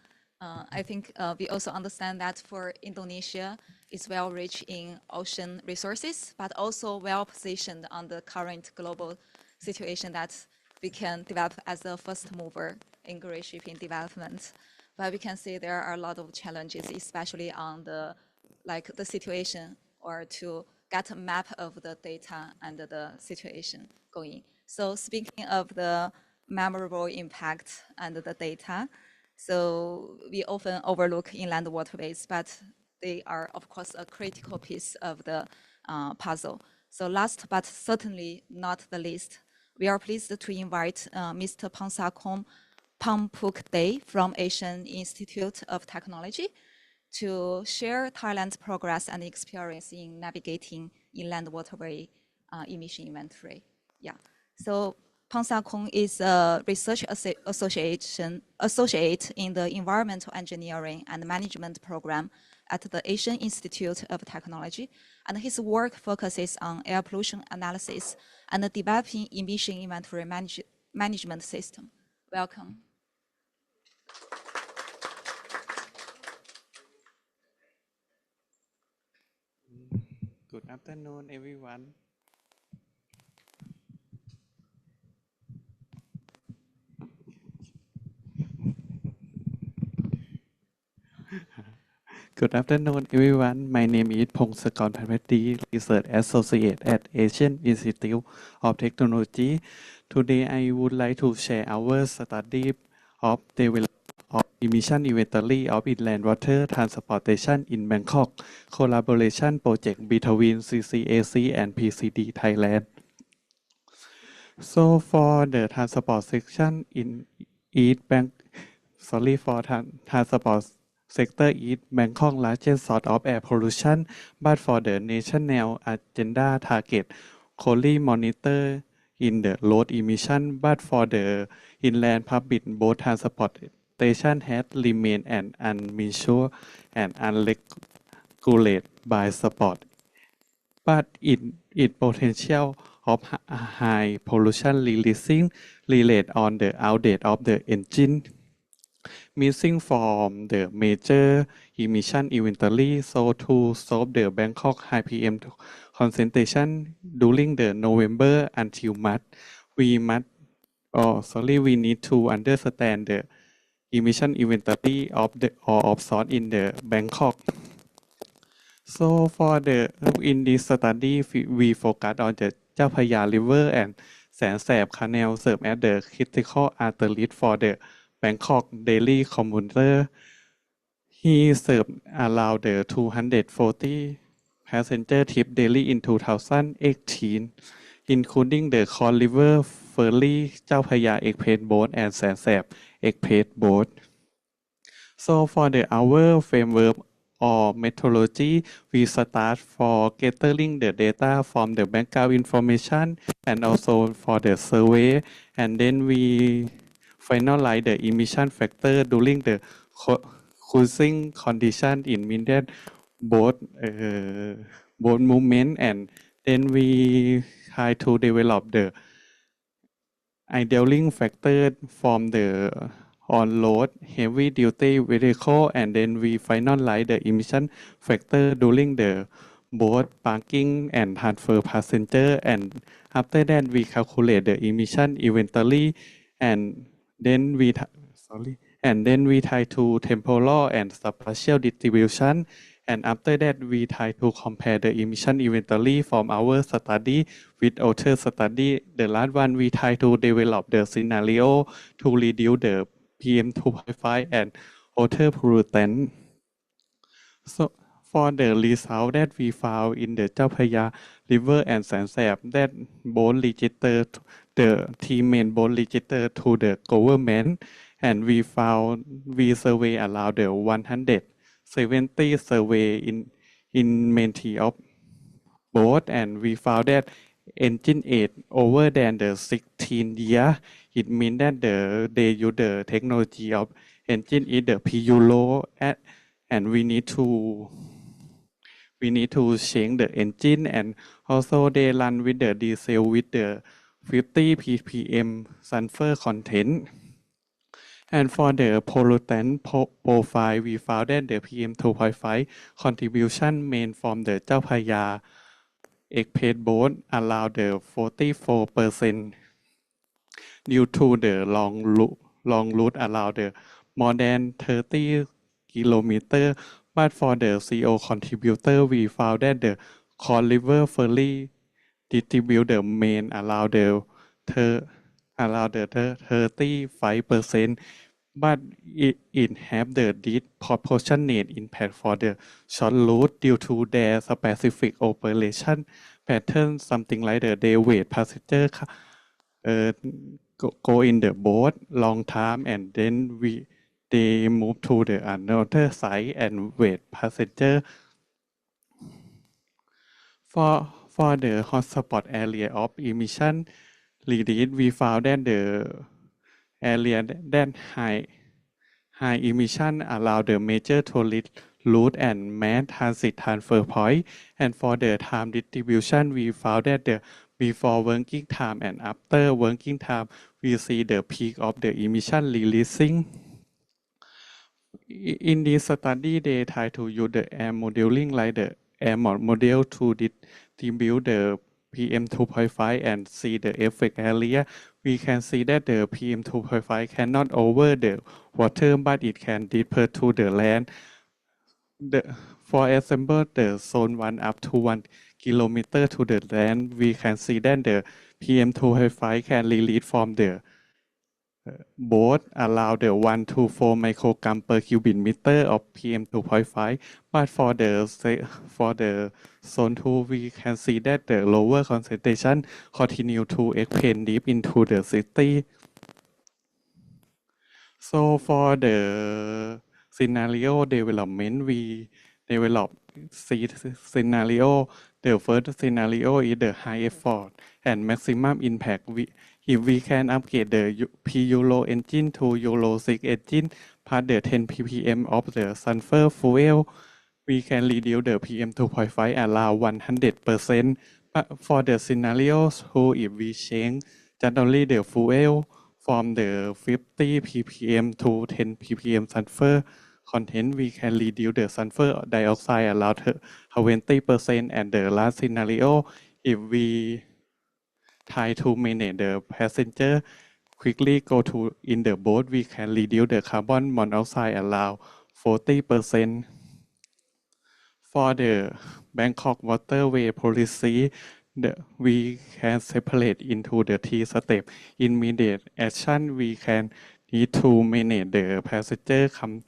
I think we also understand that for Indonesia, it's well rich in ocean resources, but also well positioned on the current global situation that we can develop as a first mover in green shipping development. But we can see there are a lot of challenges, especially on the situation or to get a map of the data and the situation going. So speaking of the memorable impact and the data, so we often overlook inland waterways, but they are, of course, a critical piece of the puzzle. So last but certainly not the least, we are pleased to invite Mr. Pangsakon Pampukday from Asian Institute of Technology to share Thailand's progress and experience in navigating inland waterway emission inventory. Yeah, so Pangsakon is a research associate in the Environmental Engineering and Management Program at the Asian Institute of Technology, and his work focuses on air pollution analysis and developing emission inventory management system. Welcome. Good afternoon, everyone. Good afternoon, everyone. My name is Pongsakorn Phanpati, Research Associate at Asian Institute of Technology. Today, I would like to share our study of development of emission inventory of inland water transportation in Bangkok, collaboration project between CCAC and PCD Thailand. So for the transport section in East Bank, for transport sector is Bangkok largest source of air pollution, but for the national agenda target, only monitor in the road emission, but for the inland public boat transportation has remained an unmeasured and unregulated by sport. But its potential of high pollution releasing relate on the outdate of the engine missing from the major emission inventory. So to solve the Bangkok high PM concentration during the November until March, we need to understand the emission inventory of the of source in the Bangkok. So for in this study, we focus on the Chao Phraya River and San Sap Canal serve as the critical artery for the Bangkok daily commuter. He served around the 240 passenger trip daily in 2018, including the Khor River Ferry, Chao Phraya Express boat and San Sap Express boat. So for our framework or methodology, we start for gathering the data from the background information and also for the survey, and then we finalize the emission factor during the cruising condition in mean boat movement, and then we try to develop the idling factor from the on-road heavy duty vehicle, and then we finalize the emission factor during the boat parking and transfer passenger, and after that we calculate the emission inventory, and then we try to temporal and spatial distribution, and after that we try to compare the emission inventory from our study with other study. The last one we try to develop the scenario to reduce the PM 2.5 and other pollutant. So for the result that we found in the Chao Phraya River and San Sap, that both registered the three main both registered to the government, and we survey around the 170 survey in mainly of both, and we found that engine age over than the 16 year, it means that they use the technology of engine is the PU low and we need to change the engine, and also they run with the diesel with the 50 ppm sulfur content. And for the pollutant profile, we found that the PM 2.5 contribution main from the เจ้าพระยา express boat allow the 44% due to the long route allow the more than 30 kilometer. But for the CO contributor, we found that the Cod River ferry distribute the main allow the 35%, but it have the disproportionate impact for the short route due to their specific operation pattern, something like the day wait passenger go in the boat long time and then they move to the another side and wait passenger. For the hotspot area of emission release, we found that the area that high emission allow the major tourist route and mass transit transfer point. And for the time distribution, we found that the before working time and after working time, we see the peak of the emission releasing. In this study, they try to use the air modeling like the air model to distribute the PM 2.5 and see the effect area. We can see that the PM 2.5 cannot over the water, but it can deeper to the land. For example, the zone 1 up to 1 kilometer to the land, we can see that the PM 2.5 can release from the both allow the 1 to 4 microgram per cubic meter of PM 2.5, but for the zone 2, we can see that the lower concentration continue to expand deep into the city. So for the scenario development, we develop scenario. The first scenario is the high effort and maximum impact. If we can upgrade the PU engine to Euro 6 engine, plus the 10 ppm of the sulfur fuel, we can reduce the PM 2.5 around 100%. But for the scenarios who if we change generally the fuel from the 50 ppm to 10 ppm sulfur content, we can reduce the sulfur dioxide around 20%. And the last scenario, if we try to manage the passenger quickly go to in the boat, we can reduce the carbon monoxide around 40%. For the Bangkok waterway policy, we can separate into the 3 steps. Immediate action, we can need to manage the passenger come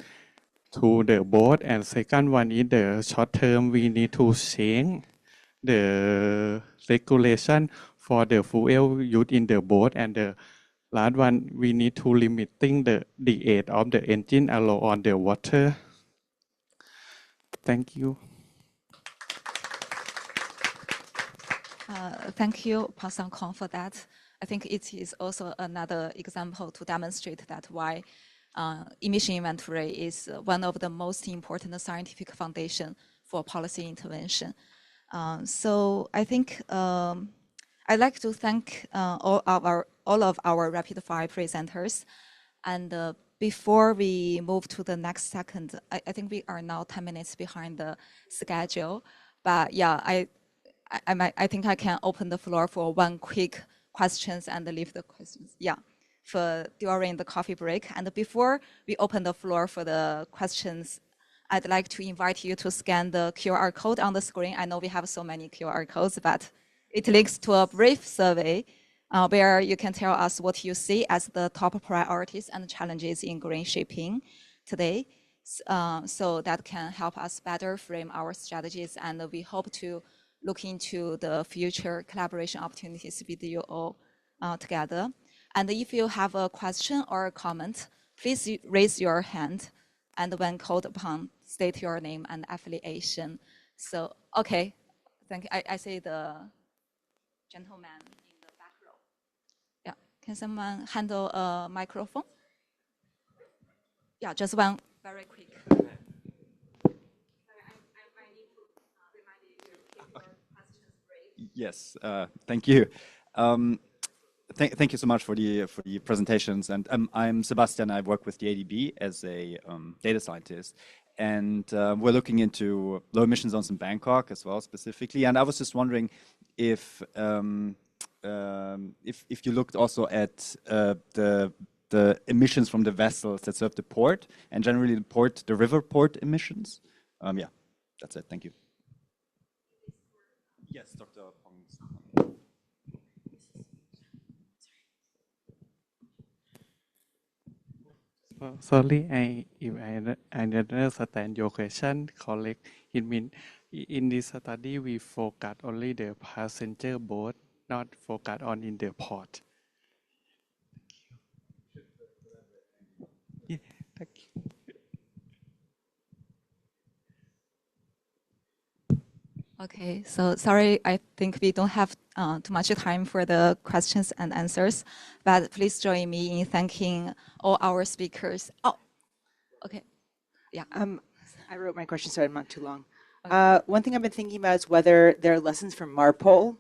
to the boat, and second one is the short term, we need to change the regulation for the fuel used in the boat, and the last one, we need to limiting the age of the engine allow on the water. Thank you. Thank you, Pastor Kong, for that. I think it is also another example to demonstrate that why emission inventory is one of the most important scientific foundation for policy intervention. So I think I'd like to thank all of our rapid fire presenters. And before we move to the next second, I think we are now 10 minutes behind the schedule. But yeah, I think I can open the floor for one quick questions and leave the questions. Yeah, for during the coffee break. And before we open the floor for the questions, I'd like to invite you to scan the QR code on the screen. I know we have so many QR codes, but it links to a brief survey where you can tell us what you see as the top priorities and challenges in green shipping today. So that can help us better frame our strategies, and we hope to look into the future collaboration opportunities with you all together. And if you have a question or a comment, please raise your hand, and when called upon, state your name and affiliation. So, okay, thank you. I see the gentleman in the back row. Yeah, can someone handle a microphone? Yeah, just one very quick. Yes, thank you. Thank you so much for the presentations. And I'm Sebastian. I work with the ADB as a data scientist, and we're looking into low emission zones in Bangkok as well specifically. And I was just wondering if you looked also at the emissions from the vessels that serve the port, and generally the river port emissions. Yeah, that's it. Thank you. Yes, Dr. Pong. Sorry, if I understand your question correct, it means in this study we focus only the passenger boat, not focus on in the port. Yeah, thank you. Okay, so sorry, I think we don't have too much time for the questions and answers, but please join me in thanking all our speakers. Oh, okay, yeah. I wrote my question, so I'm not too long. Okay. One thing I've been thinking about is whether there are lessons from MARPOL.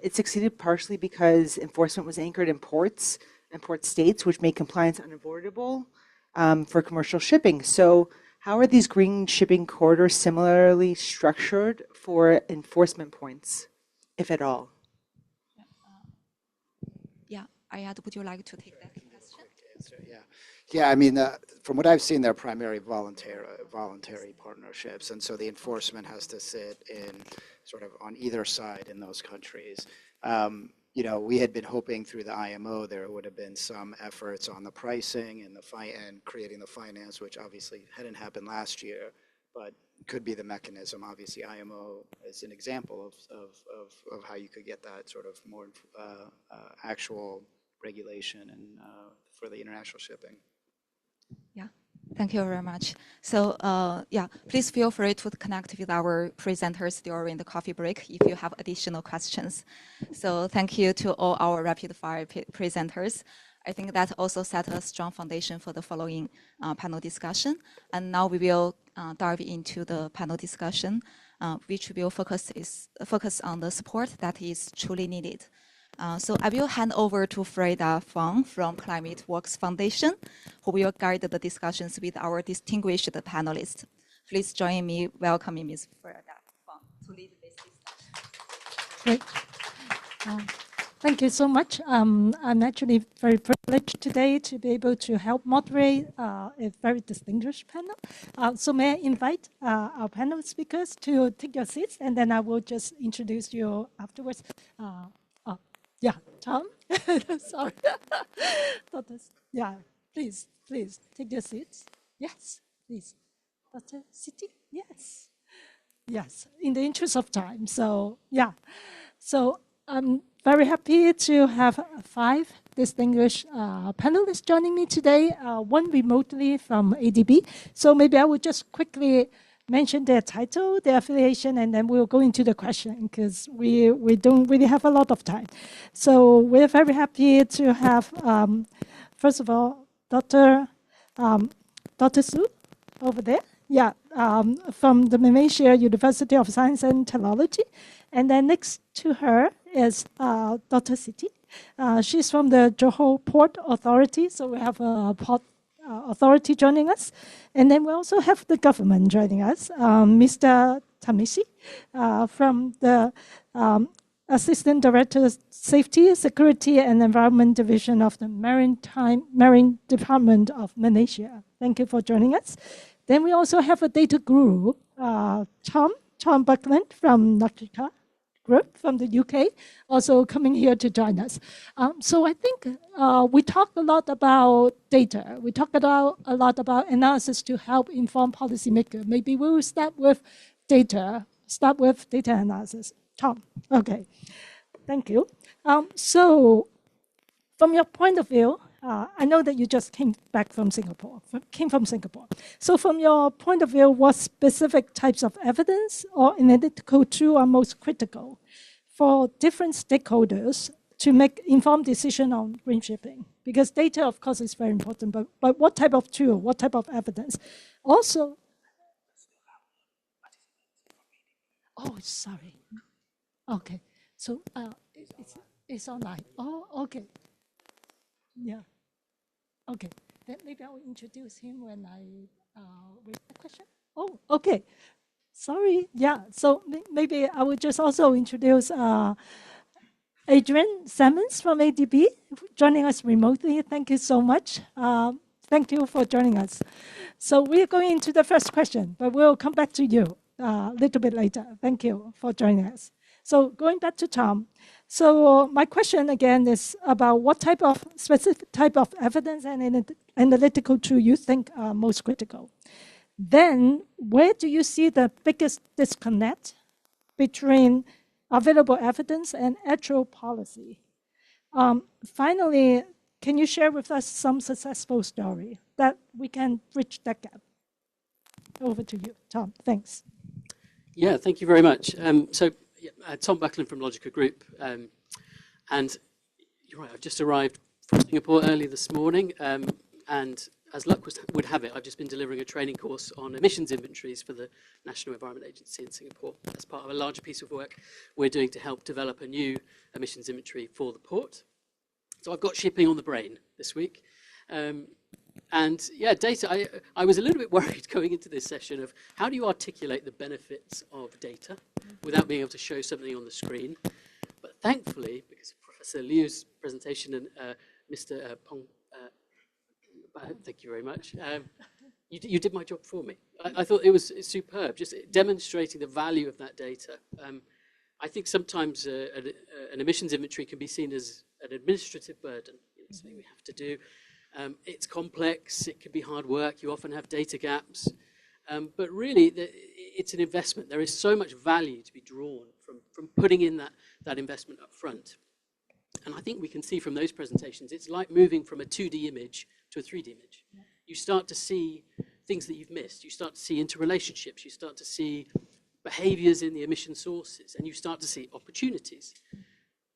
It succeeded partially because enforcement was anchored in ports and port states, which made compliance unavoidable for commercial shipping. So how are these green shipping corridors similarly structured for enforcement points, if at all? Yeah, Ayad, would you like to take that question? Yeah. I mean, from what I've seen, they're primarily voluntary partnerships, and so the enforcement has to sit in sort of on either side in those countries. You know, we had been hoping through the IMO there would have been some efforts on the pricing and and creating the finance, which obviously hadn't happened last year, but could be the mechanism. Obviously, IMO is an example of how you could get that sort of more actual regulation and for the international shipping. Yeah. Thank you very much. So yeah, please feel free to connect with our presenters during the coffee break if you have additional questions. So thank you to all our rapid fire presenters. I think that also set a strong foundation for the following panel discussion. And now we will dive into the panel discussion, which will focus on the support that is truly needed. So I will hand over to Freda Fang from Climate Works Foundation, who will guide the discussions with our distinguished panelists. Please join me welcoming Ms. Freda Fang to lead this discussion. Great. Thank you so much. I'm actually very privileged today to be able to help moderate a very distinguished panel. So may I invite our panel speakers to take your seats, and then I will just introduce you afterwards. Yeah, Tom. Sorry. Yeah, please take your seats. Yes, please. Dr. Siti? Yes. Yes, in the interest of time. So, yeah. So I'm very happy to have 5 distinguished panelists joining me today, one remotely from ADB. So maybe I would just quickly mention their title, their affiliation, and then we'll go into the question because we don't really have a lot of time. So we're very happy to have, first of all, Dr. Su over there. Yeah, from the Malaysia University of Science and Technology. And then next to her is Dr. Siti. She's from the Johor Port Authority. So we have a port authority joining us. And then we also have the government joining us, Mr. Tamisi from the Assistant Director Safety, Security and Environment Division of the Marine Department of Malaysia. Thank you for joining us. Then we also have a data guru, Tom Buckland from Nautica Group from the UK, also coming here to join us. So I think we talked a lot about data. We talked a lot about analysis to help inform policymakers. Maybe we will start with data analysis. Tom, okay, thank you. So from your point of view, I know that you just came from Singapore. So from your point of view, what specific types of evidence or analytical tool are most critical for different stakeholders to make informed decision on green shipping? Because data, of course, is very important, but what type of tool, what type of evidence? Also, oh, sorry. Okay, so it's online. Oh, okay. Yeah. Okay, then maybe I will introduce him when I read the question. Oh, okay. Sorry. Yeah. So maybe I would just also introduce Adrian Simmons from ADB joining us remotely. Thank you so much. Thank you for joining us. So we're going into the first question, but we'll come back to you a little bit later. Thank you for joining us. So going back to Tom. So my question again is about what type of specific type of evidence and analytical tool you think are most critical. Then where do you see the biggest disconnect between available evidence and actual policy? Finally, can you share with us some successful story that we can bridge that gap? Over to you, Tom. Thanks. Yeah, thank you very much. Tom Buckland from Logica Group. And you're right, I've just arrived from Singapore early this morning. And as luck would have it, I've just been delivering a training course on emissions inventories for the National Environment Agency in Singapore as part of a larger piece of work we're doing to help develop a new emissions inventory for the port. So I've got shipping on the brain this week. And yeah, data, I was a little bit worried going into this session of how do you articulate the benefits of data without being able to show something on the screen. But thankfully, because of Professor Liu's presentation and Mr. Pong, thank you very much, you did my job for me. I thought it was superb, just demonstrating the value of that data. I think sometimes an emissions inventory can be seen as an administrative burden, something we have to do. It's complex, it can be hard work, you often have data gaps, but really it's an investment. There is so much value to be drawn from putting in that investment up front. And I think we can see from those presentations, it's like moving from a 2D image to a 3D image. Yeah. You start to see things that you've missed, you start to see interrelationships, you start to see behaviors in the emission sources, and you start to see opportunities.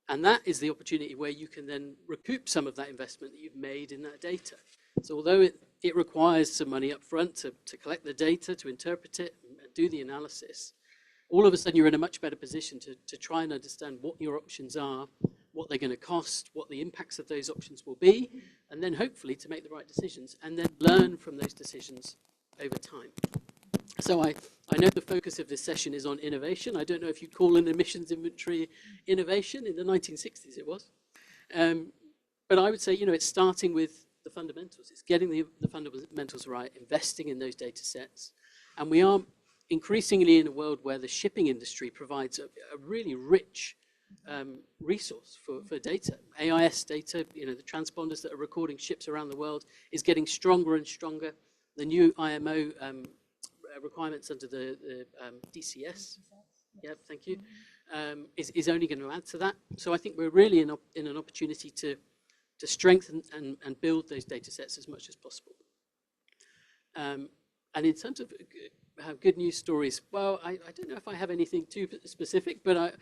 And that is the opportunity where you can then recoup some of that investment that you've made in that data. So although it requires some money up front to collect the data, to interpret it, and do the analysis, all of a sudden you're in a much better position to try and understand what your options are, what they're going to cost, what the impacts of those options will be, and then hopefully to make the right decisions, and then learn from those decisions over time. So I know the focus of this session is on innovation. I don't know if you'd call an emissions inventory innovation. In the 1960s it was. But I would say, it's starting with the fundamentals. It's getting the fundamentals right, investing in those data sets. And we are increasingly in a world where the shipping industry provides a really rich resource for data. AIS data, the transponders that are recording ships around the world is getting stronger and stronger. The new IMO requirements under the DCS, yeah, thank you, is only going to add to that. So I think we're really in an opportunity to strengthen and build those data sets as much as possible. And in terms of good news stories, well, I don't know if I have anything too specific, but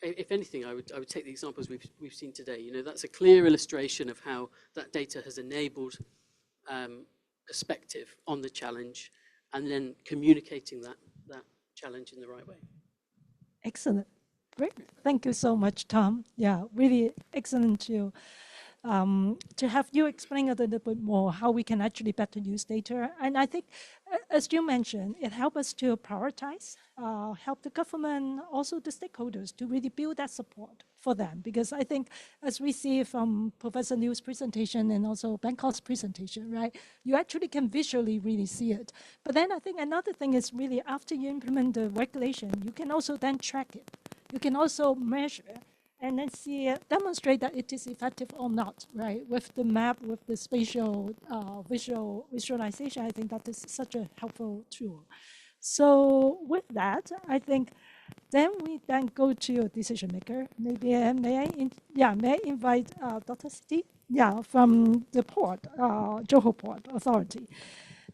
if anything, I would take the examples we've seen today. That's a clear illustration of how that data has enabled perspective on the challenge, and then communicating that challenge in the right way. Excellent. Great. Thank you so much, Tom. Yeah, really excellent to have you explain a little bit more how we can actually better use data. And I think, as you mentioned, it helps us to prioritize, help the government, also the stakeholders to really build that support for them. Because I think, as we see from Professor Liu's presentation and also Bangkok's presentation, right, you actually can visually really see it. But then I think another thing is really after you implement the regulation, you can also then track it. You can also measure and then see, demonstrate that it is effective or not, right? With the map, with the spatial visualization, I think that is such a helpful tool. So with that, I think then we then go to a decision maker. Maybe may I invite Dr. Siti, from the port, Johor Port Authority.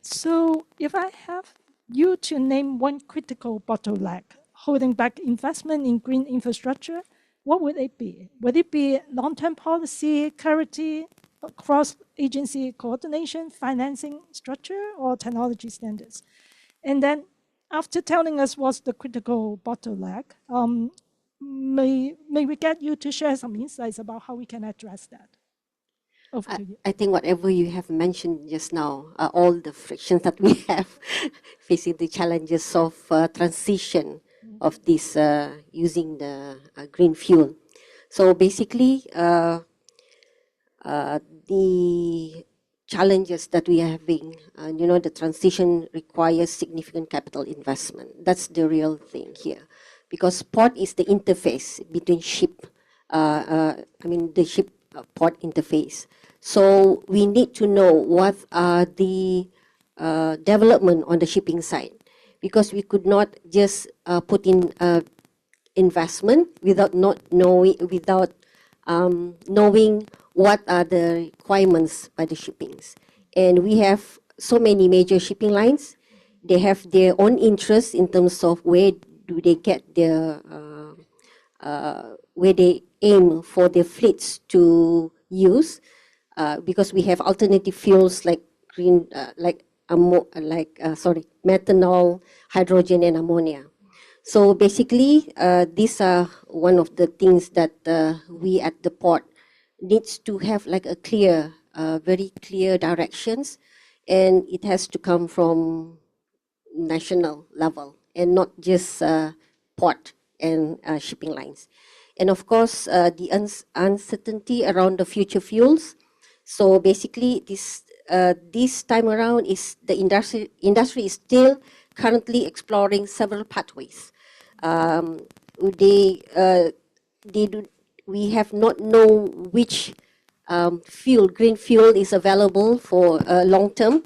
So if I have you to name one critical bottleneck holding back investment in green infrastructure, what would it be? Would it be long-term policy, clarity, cross-agency coordination, financing structure, or technology standards? And then after telling us what's the critical bottleneck, may we get you to share some insights about how we can address that? Over to you. I think whatever you have mentioned just now are all the frictions that we have facing the challenges of transition of this using the green fuel. So basically, the challenges that we are having, the transition requires significant capital investment. That's the real thing here, because port is the interface between ship, the ship port interface. So we need to know what are the development on the shipping side, because we could not just put in investment without knowing what are the requirements by the shippings. And we have so many major shipping lines. They have their own interests in terms of where do they get their, where they aim for their fleets to use, because we have alternative fuels like green, methanol, hydrogen, and ammonia. So basically, these are one of the things that we at the port needs to have like a clear, very clear directions, and it has to come from national level and not just port and shipping lines. And of course, the uncertainty around the future fuels. So basically, this time around is the industry is still currently exploring several pathways. We have not know which green fuel is available for long term.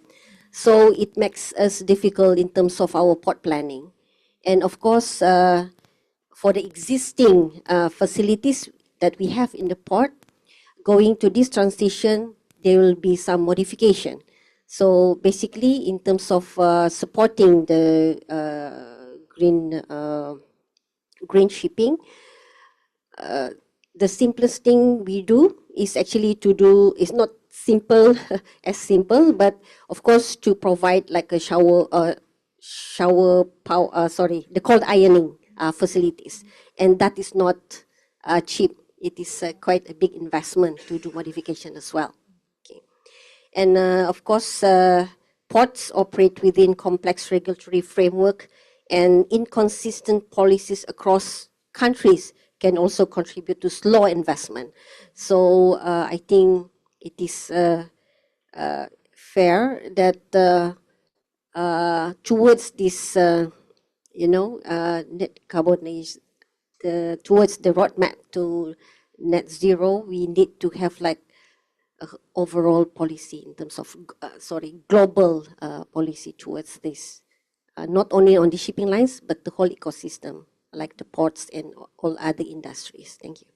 So it makes us difficult in terms of our port planning. And of course, for the existing facilities that we have in the port, going to this transition, there will be some modification. So basically, in terms of supporting the green shipping, the simplest thing we do is actually is not simple as simple, but of course to provide like a the cold ironing facilities, and that is not cheap. It is quite a big investment to do modification as well. Okay. And of course, ports operate within complex regulatory framework, and inconsistent policies across countries can also contribute to slow investment. So I think it is fair that towards this, net carbonation, towards the roadmap to net zero, we need to have like a overall policy in terms of, global policy towards this, not only on the shipping lines, but the whole ecosystem, like the ports and all other industries. Thank you.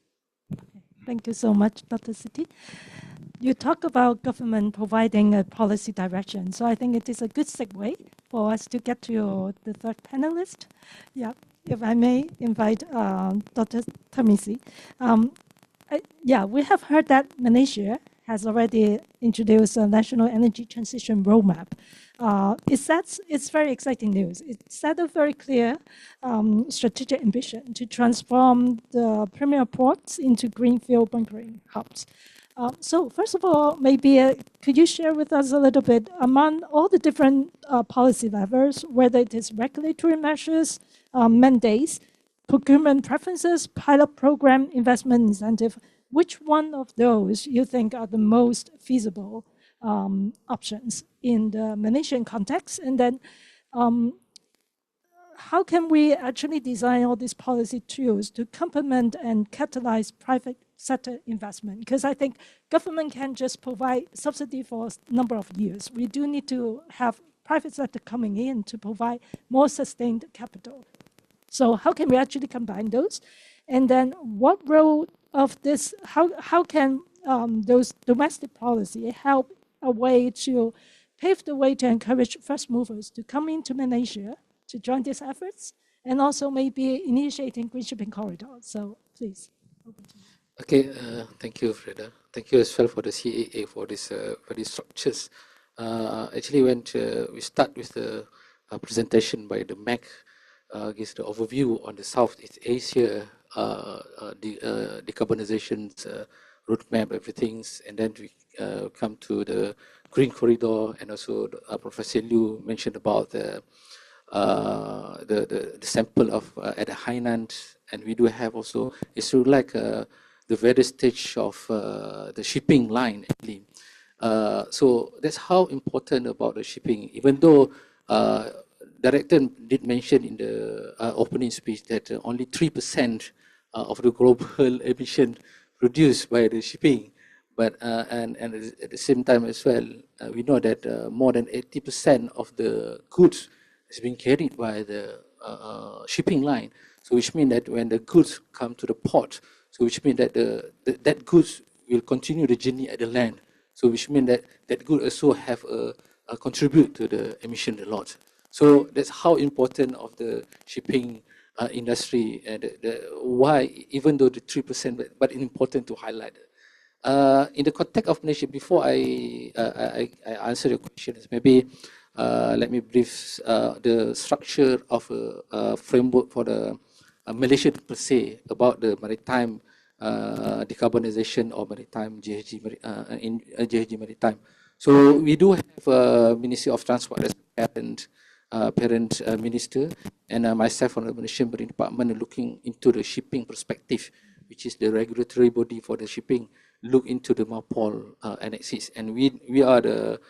Thank you so much, Dr. Siti. You talk about government providing a policy direction. So I think it is a good segue for us to get to the third panelist. Yeah, if I may invite Dr. Tamisi. We have heard that Malaysia has already introduced a national energy transition roadmap. It's very exciting news. It set a very clear strategic ambition to transform the premier ports into greenfield bunkering hubs. So first of all, maybe could you share with us a little bit among all the different policy levers, whether it is regulatory measures, mandates, procurement preferences, pilot program, investment incentive, which one of those you think are the most feasible options in the Malaysian context? And then how can we actually design all these policy tools to complement and catalyze private sector investment? Because I think government can just provide subsidy for a number of years. We do need to have private sector coming in to provide more sustained capital. So how can we actually combine those? And then what role of this, how can those domestic policy help a way to pave the way to encourage first movers to come into Malaysia to join these efforts? and also maybe initiating green shipping corridors. So please. Okay, thank you, Freda. Thank you as well for the CAA for this very structures. Actually, when we start with the presentation by the MAC, gives the overview on the Southeast Asia decarbonization roadmap, everything, and then we come to the green corridor, and also Professor Liu mentioned about the sample of at the Hainan, and we do have also it's sort of like the various stage of the shipping line actually. So that's how important about the shipping, even though Director did mention in the opening speech that only 3% of the global emission produced by the shipping, but and at the same time as well, we know that more than 80% of the goods is being carried by the shipping line. So which means that when the goods come to the port, so which means that that goods will continue the journey at the land. So which means that that good also have a contribute to the emission a lot. So that's how important of the shipping industry, and why even though the 3%, but it's important to highlight. In the context of Malaysia, before I answer your questions, maybe let me brief the structure of a framework for the Malaysia per se about the maritime decarbonization or maritime GHG in GHG maritime. So we do have Ministry of Transport as parent minister, and myself from the Malaysian Marine Department looking into the shipping perspective, which is the regulatory body for the shipping, look into the MAPOL annexes, and we are the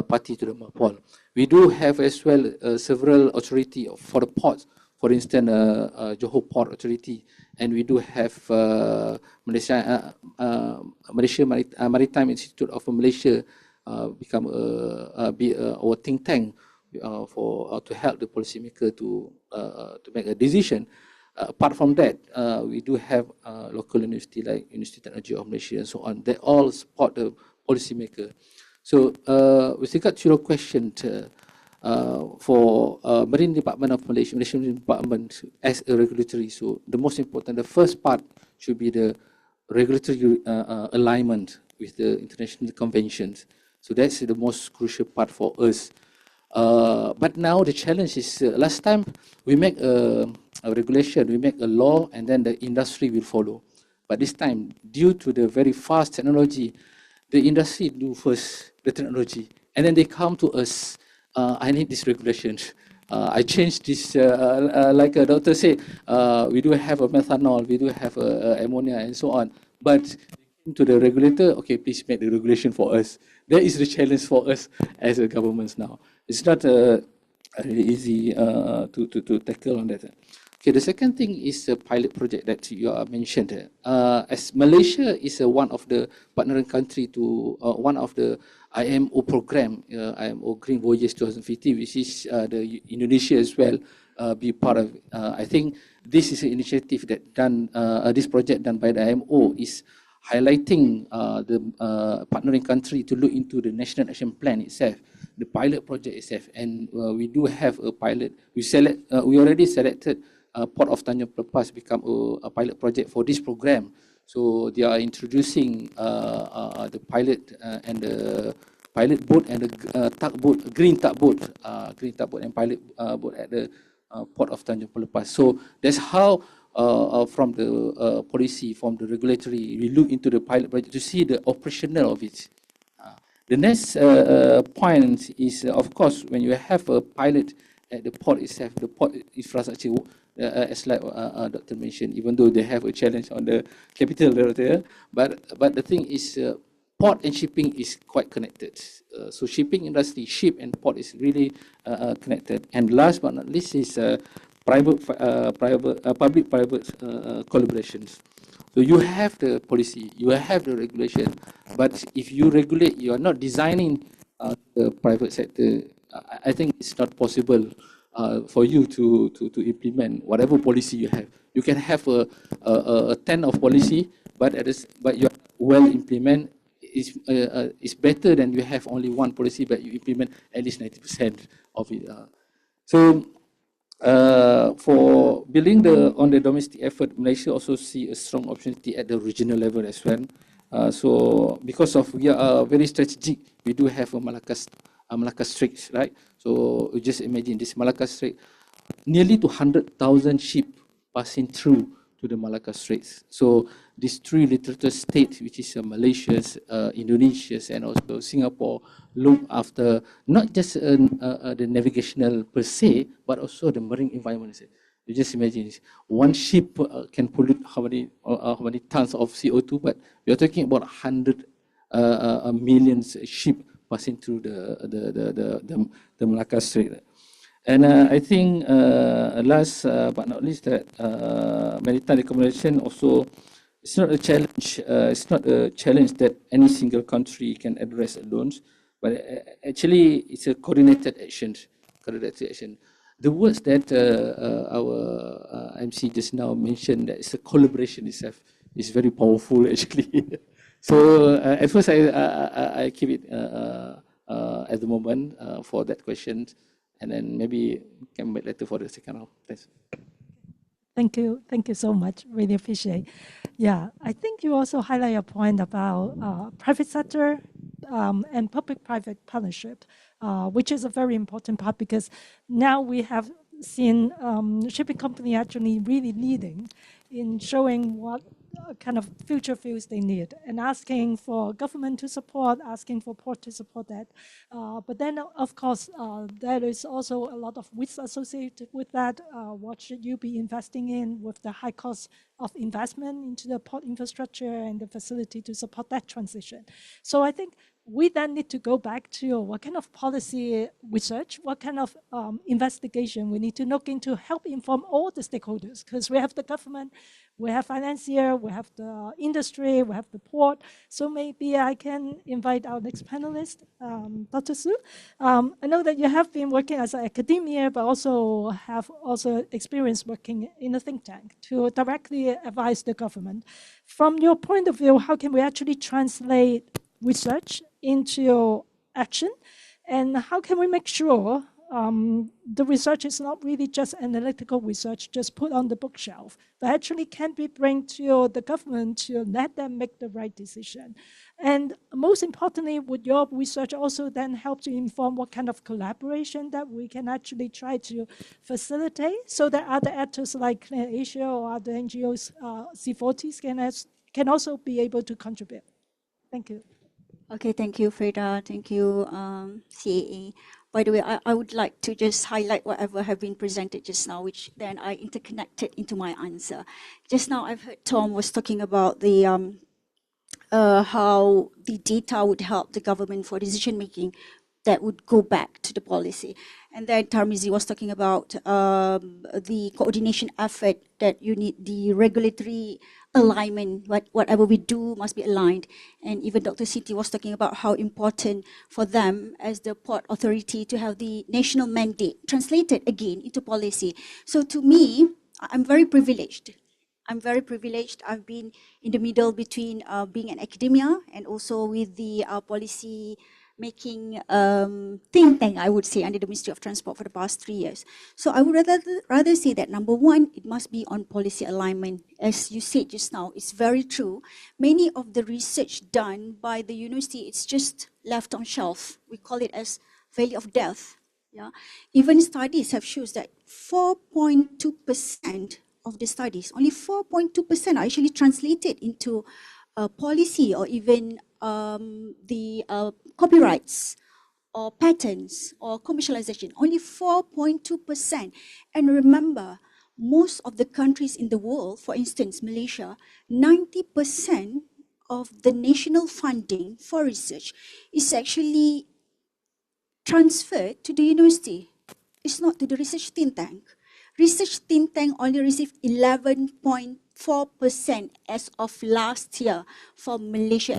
party to the MAPOL. We do have as well several authority for the ports, for instance, Johor Port Authority, and we do have Malaysia Maritime Institute of Malaysia become our think tank for to help the policymaker to make a decision. Apart from that, we do have local university like University Technology of Malaysia and so on. They all support the policymaker. So with regard to your question, for Marine Department of Malaysia, Malaysian Marine Department as a regulatory, so the most important, the first part should be the regulatory alignment with the international conventions. So that's the most crucial part for us. But now the challenge is, last time we make a regulation, we make a law, and then the industry will follow. But this time, due to the very fast technology, the industry do first the technology, and then they come to us, I need this regulation. I changed this, like a doctor said, we do have a methanol, we do have a ammonia and so on. But to the regulator, okay, please make the regulation for us. That is the challenge for us as a government now. It's not really easy to tackle on that. Okay, the second thing is the pilot project that you mentioned. As Malaysia is one of the partnering country to one of the IMO program, IMO Green Voyage 2050, which is the Indonesia as well be part of. I think this is an initiative that done, this project done by the IMO is highlighting the partnering country to look into the National Action Plan itself, the pilot project itself, and we do have a pilot. We already selected Port of Tanjung Pelepas become a pilot project for this program. So they are introducing the pilot and the pilot boat and the tugboat, green tugboat and pilot boat at the Port of Tanjung Pelepas. So that's how from the policy, from the regulatory, we look into the pilot project to see the operational of it. The next point is, of course, when you have a pilot at the port itself, the port infrastructure, as like Dr. mentioned, even though they have a challenge on the capital there, but the thing is, port and shipping is quite connected. So shipping industry, ship and port is really connected. And last but not least is public-private collaborations. So you have the policy, you have the regulation, but if you regulate, you are not designing the private sector. I think it's not possible for you to implement whatever policy you have. You can have a 10 of policy, but you well implement. It's better than you have only one policy, but you implement at least 90% of it. So For building on the domestic effort, Malaysia also see a strong opportunity at the regional level as well. So because of we are very strategic, we do have a Malacca Straits, right? So you just imagine this Malacca Strait, nearly 200,000 ship passing through to the Malacca Straits. So these three littoral states, which is Malaysia, Indonesia, and also Singapore, look after not just the navigational per se, but also the marine environment. You just imagine this. One ship can pollute how many tons of CO2, but we are talking about 100 million ship passing through the Malacca Strait. And I think last but not least, that maritime accommodation also, it's not a challenge. It's not a challenge that any single country can address alone, but actually it's a coordinated action. Coordinated action. The words that our MC just now mentioned, that it's a collaboration itself, is very powerful actually. So at first I keep it at the moment for that question. And then maybe come back later for the second round. Thanks. Thank you so much. Really appreciate. Yeah, I think you also highlight a point about private sector and public-private partnership, which is a very important part because now we have seen shipping company actually really leading in showing what kind of future fuels they need and asking for government to support, asking for port to support that. But then, of course, there is also a lot of risks associated with that. What should you be investing in with the high cost of investment into the port infrastructure and the facility to support that transition? So I think we then need to go back to what kind of policy research, what kind of investigation we need to look into, help inform all the stakeholders, because we have the government, we have financier, we have the industry, we have the port. So maybe I can invite our next panelist, Dr. Su. I know that you have been working as an academia, but also have experience working in a think tank to directly advise the government. From your point of view, how can we actually translate research into action? And how can we make sure the research is not really just analytical research, just put on the bookshelf, but actually can be bring to the government to let them make the right decision? And most importantly, would your research also then help to inform what kind of collaboration that we can actually try to facilitate so that other actors like Clean Asia or other NGOs, C40s can also be able to contribute? Thank you. Okay, thank you, Freda. Thank you, CAA. By the way, I would like to just highlight whatever have been presented just now, which then I interconnected into my answer. Just now, I've heard Tom was talking about the how the data would help the government for decision making that would go back to the policy. And then Tarmizi was talking about the coordination effort that you need, the regulatory alignment, whatever we do must be aligned. And even Dr. Siti was talking about how important for them as the port authority to have the national mandate translated again into policy. So to me, I'm very privileged. I'm very privileged. I've been in the middle between being an academia and also with the policy making think tank, I would say, under the Ministry of Transport for the past 3 years. So I would rather say that number one, it must be on policy alignment. As you said just now, it's very true. Many of the research done by the university, it's just left on shelf. We call it as valley of death. Yeah. Even studies have shown that 4.2% of the studies, only 4.2% are actually translated into policy or even the copyrights or patents or commercialization, only 4.2%. And remember, most of the countries in the world, for instance, Malaysia, 90% of the national funding for research is actually transferred to the university. It's not to the research think tank. Research think tank only received 11.4% as of last year for Malaysia.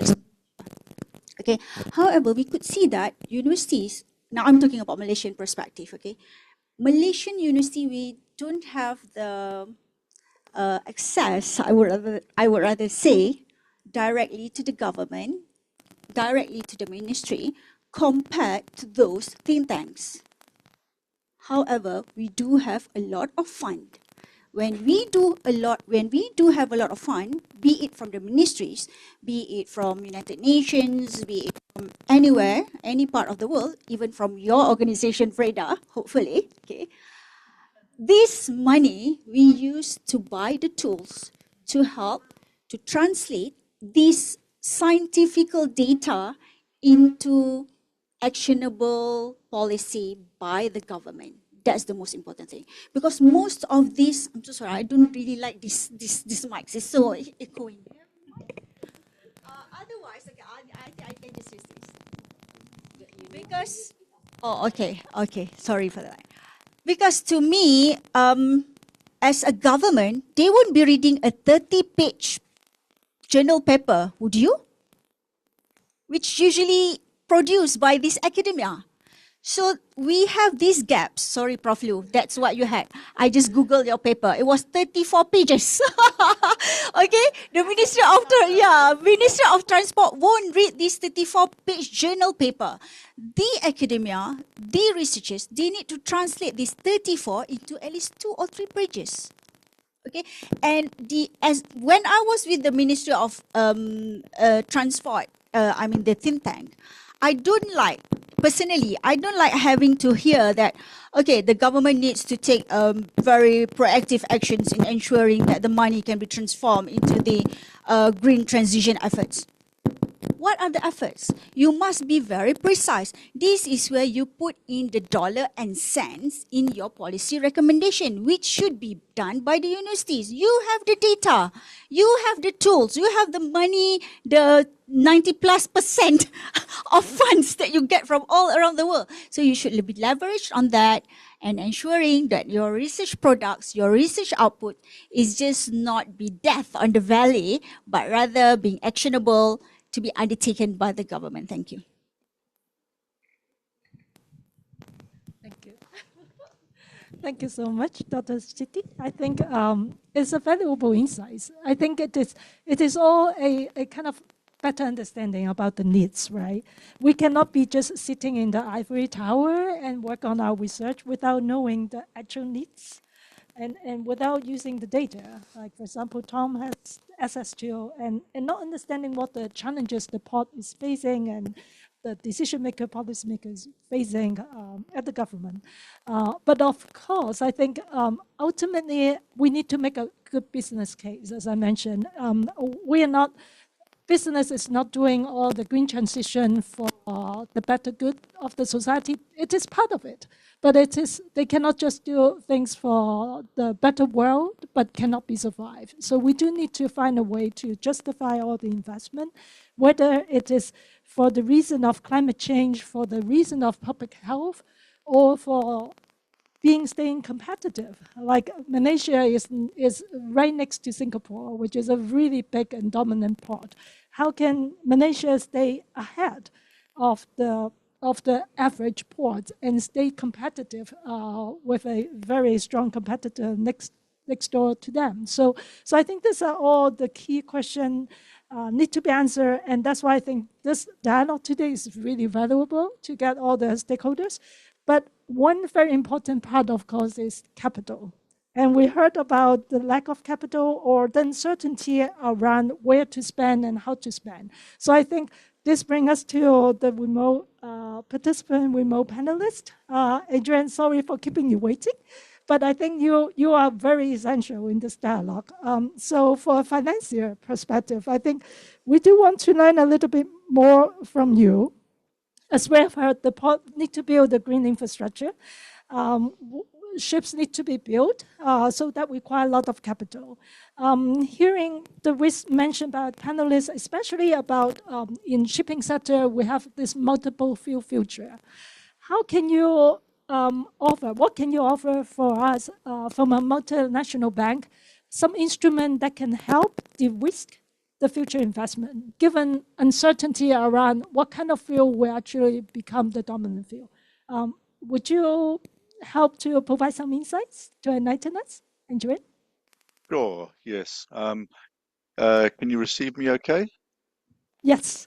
Okay. However, we could see that universities, now I'm talking about Malaysian perspective, okay. Malaysian university, we don't have the access, I would rather say, directly to the government, directly to the ministry, compared to those think tanks. However, we do have a lot of fun. When we do have a lot of fun, be it from the ministries, be it from United Nations, be it from anywhere, any part of the world, even from your organization, Freda, hopefully, okay, this money we use to buy the tools to help to translate this scientific data into actionable policy by the government. That's the most important thing. Because most of this, I'm so sorry, I don't really like this mic. It's so echoing. Otherwise, okay, I can just use this. Because, oh, okay, sorry for that. Because to me, as a government, they won't be reading a 30-page journal paper, would you? Which usually produced by this academia. So we have these gaps. Sorry, Prof. Liu, that's what you had. I just Googled your paper. It was 34 pages. Okay, the Ministry of Transport won't read this 34-page journal paper. The academia, the researchers, they need to translate this 34 into at least 2 or 3 pages. Okay, and when I was with the Ministry of Transport, the think tank, personally, I don't like having to hear that, okay, the government needs to take very proactive actions in ensuring that the money can be transformed into the green transition efforts. What are the efforts? You must be very precise. This is where you put in the dollar and cents in your policy recommendation, which should be done by the universities. You have the data, you have the tools, you have the money, the 90+% of funds that you get from all around the world. So you should be leveraged on that and ensuring that your research products, your research output is just not be death on the valley, but rather being actionable to be undertaken by the government. Thank you. Thank you. Thank you so much, Dr. Siti. I think it's a valuable insight. I think it is all a kind of better understanding about the needs, right? We cannot be just sitting in the ivory tower and work on our research without knowing the actual needs and without using the data. Like, for example, Tom has SSGO and not understanding what the challenges the port is facing and the decision maker, policymakers facing at the government. But of course, I think ultimately we need to make a good business case, as I mentioned. Business is not doing all the green transition for the better good of the society. It is part of it, but they cannot just do things for the better world, but cannot be survived. So we do need to find a way to justify all the investment, whether it is for the reason of climate change, for the reason of public health, or for staying competitive. Like Malaysia is right next to Singapore, which is a really big and dominant port. How can Malaysia stay ahead of the average port and stay competitive with a very strong competitor next door to them? So I think these are all the key questions need to be answered, and that's why I think this dialogue today is really valuable to get all the stakeholders. But one very important part, of course, is capital. And we heard about the lack of capital or the uncertainty around where to spend and how to spend. So I think this brings us to the remote participant, remote panelist. Adrian, sorry for keeping you waiting, but I think you are very essential in this dialogue. So for a financier perspective, I think we do want to learn a little bit more from you. As we have heard, the port need to build the green infrastructure. Ships need to be built, so that require a lot of capital. Hearing the risk mentioned by panelists, especially about in shipping sector, we have this multiple fuel future. How can you what can you offer for us from a multinational bank, some instrument that can help de-risk the future investment, given uncertainty around what kind of fuel will actually become the dominant fuel? Would you help to provide some insights to enlighten us? Andrew? Sure, yes. Can you receive me okay? Yes.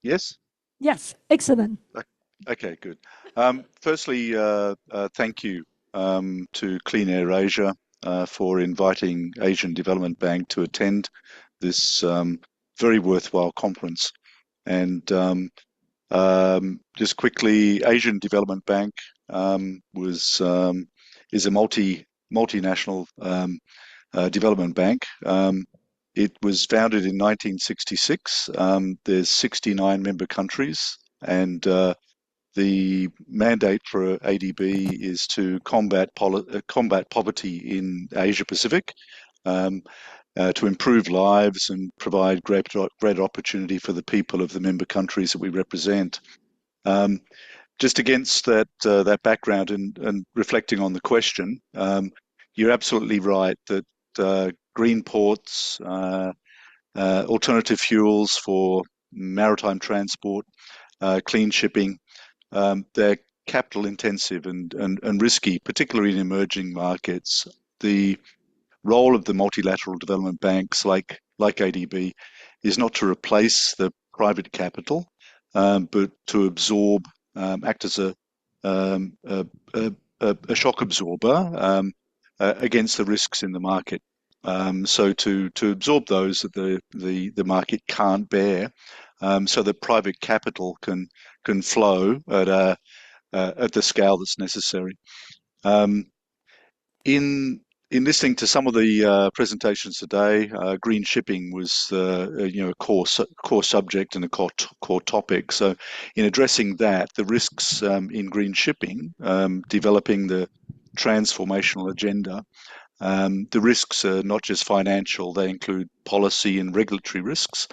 Yes? Yes, excellent. Okay, good. Firstly, thank you to Clean Air Asia for inviting Asian Development Bank to attend this very worthwhile conference. And just quickly, Asian Development Bank is a multinational development bank. It was founded in 1966. There's 69 member countries, and the mandate for ADB is to combat poverty in Asia Pacific, to improve lives and provide great opportunity for the people of the member countries that we represent. Just against that background and reflecting on the question, you're absolutely right that green ports, alternative fuels for maritime transport, clean shipping, they're capital intensive and risky, particularly in emerging markets. The role of the multilateral development banks like ADB is not to replace the private capital, but to absorb, act as a shock absorber against the risks in the market. So to absorb those that the market can't bear, so that private capital can flow at the scale that's necessary. In listening to some of the presentations today, green shipping was a core subject and a core topic. So in addressing that, the risks in green shipping, developing the transformational agenda, the risks are not just financial; they include policy and regulatory risks.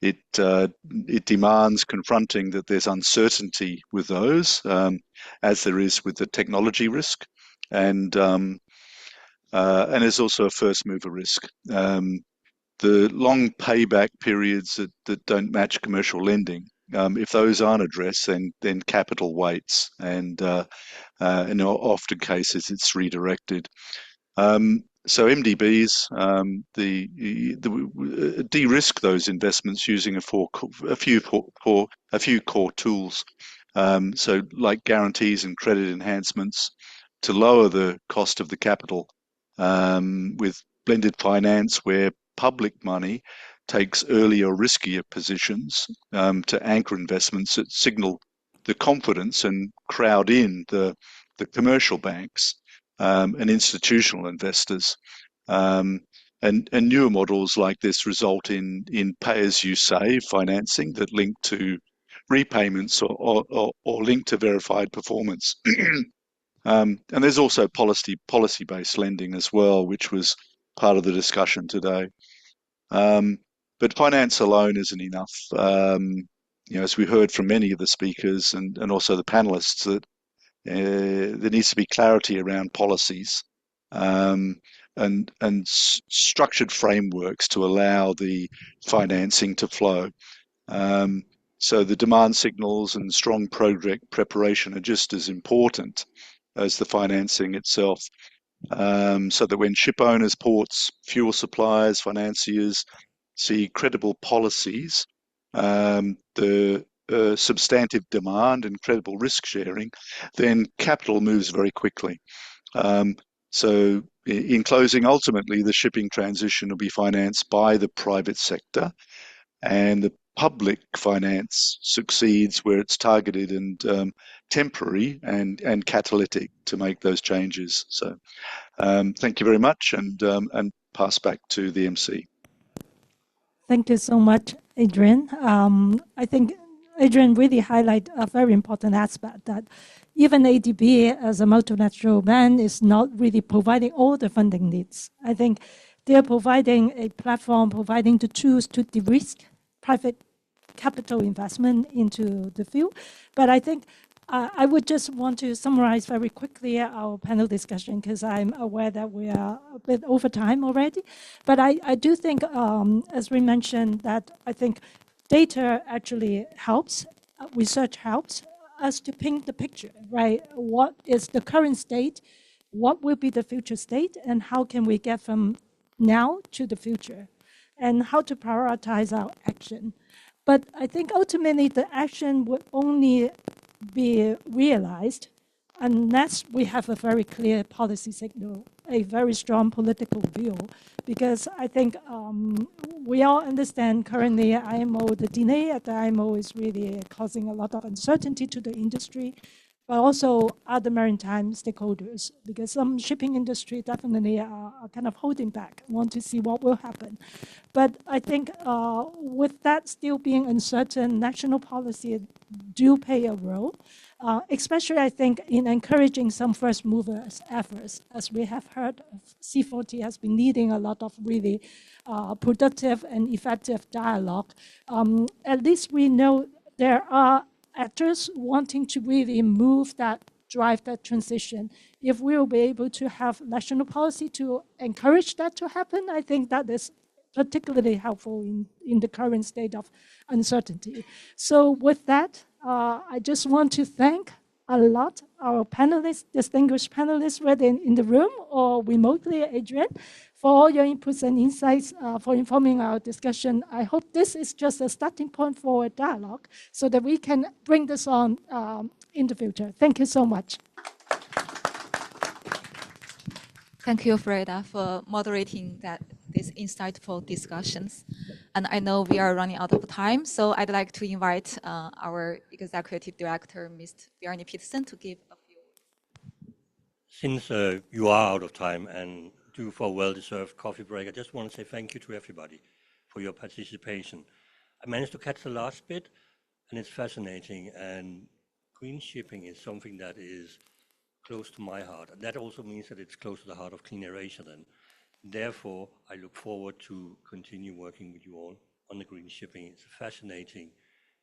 It demands confronting that there's uncertainty with those, as there is with the technology risk, and there's also a first mover risk. The long payback periods that don't match commercial lending, if those aren't addressed, then capital waits, and in often cases it's redirected. So MDBs, de-risk those investments using a few core tools. So like guarantees and credit enhancements to lower the cost of the capital, with blended finance where public money takes earlier, riskier positions to anchor investments that signal the confidence and crowd in the commercial banks and institutional investors. And newer models like this result in pay-as-you-save financing that link to repayments or link to verified performance. And there's also policy-based lending as well, which was part of the discussion today. But finance alone isn't enough. As we heard from many of the speakers and also the panelists, that there needs to be clarity around policies and structured frameworks to allow the financing to flow. So the demand signals and strong project preparation are just as important as the financing itself. So that when ship owners, ports, fuel suppliers, financiers see credible policies, the substantive demand and credible risk sharing, then capital moves very quickly. So in closing, ultimately, the shipping transition will be financed by the private sector, and the public finance succeeds where it's targeted and temporary and catalytic to make those changes. So thank you very much, and pass back to the MC. Thank you so much, Adrian. I think Adrian really highlighted a very important aspect that even ADB as a multilateral bank is not really providing all the funding needs. I think they're providing a platform, providing the tools to de-risk private capital investment into the field. But I think I would just want to summarize very quickly our panel discussion, because I'm aware that we are a bit over time already. But I do think, as we mentioned, that I think data actually helps, research helps us to paint the picture, right? What is the current state? What will be the future state? And how can we get from now to the future? And how to prioritize our action? But I think ultimately the action would only be realized unless we have a very clear policy signal, a very strong political view, because I think we all understand currently IMO, the delay at the IMO is really causing a lot of uncertainty to the industry, but also other maritime stakeholders, because some shipping industry definitely are kind of holding back, want to see what will happen. But I think with that still being uncertain, national policy do play a role, especially I think in encouraging some first movers efforts. As we have heard, C40 has been leading a lot of really productive and effective dialogue. At least we know there are actors wanting to really drive that transition. If we will be able to have national policy to encourage that to happen, I think that is particularly helpful in the current state of uncertainty. So with that, I just want to thank a lot our panelists, distinguished panelists, whether in the room or remotely, Adrian, for all your inputs and insights, for informing our discussion. I hope this is just a starting point for a dialogue so that we can bring this on in the future. Thank you so much. Thank you, Freda, for moderating these insightful discussions. And I know we are running out of time, so I'd like to invite our Executive Director, Mr. Bjarne Petersen, to give a few words. Since you are out of time and due for a well-deserved coffee break, I just want to say thank you to everybody for your participation. I managed to catch the last bit, and it's fascinating. And green shipping is something that is close to my heart. And that also means that it's close to the heart of Clean Air Asia then. Therefore, I look forward to continue working with you all on the green shipping. It's a fascinating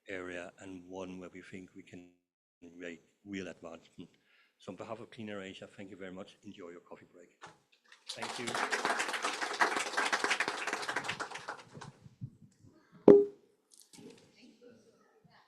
area and one where we think we can make real advancement. So on behalf of Clean Air Asia, thank you very much. Enjoy your coffee break. Thank you.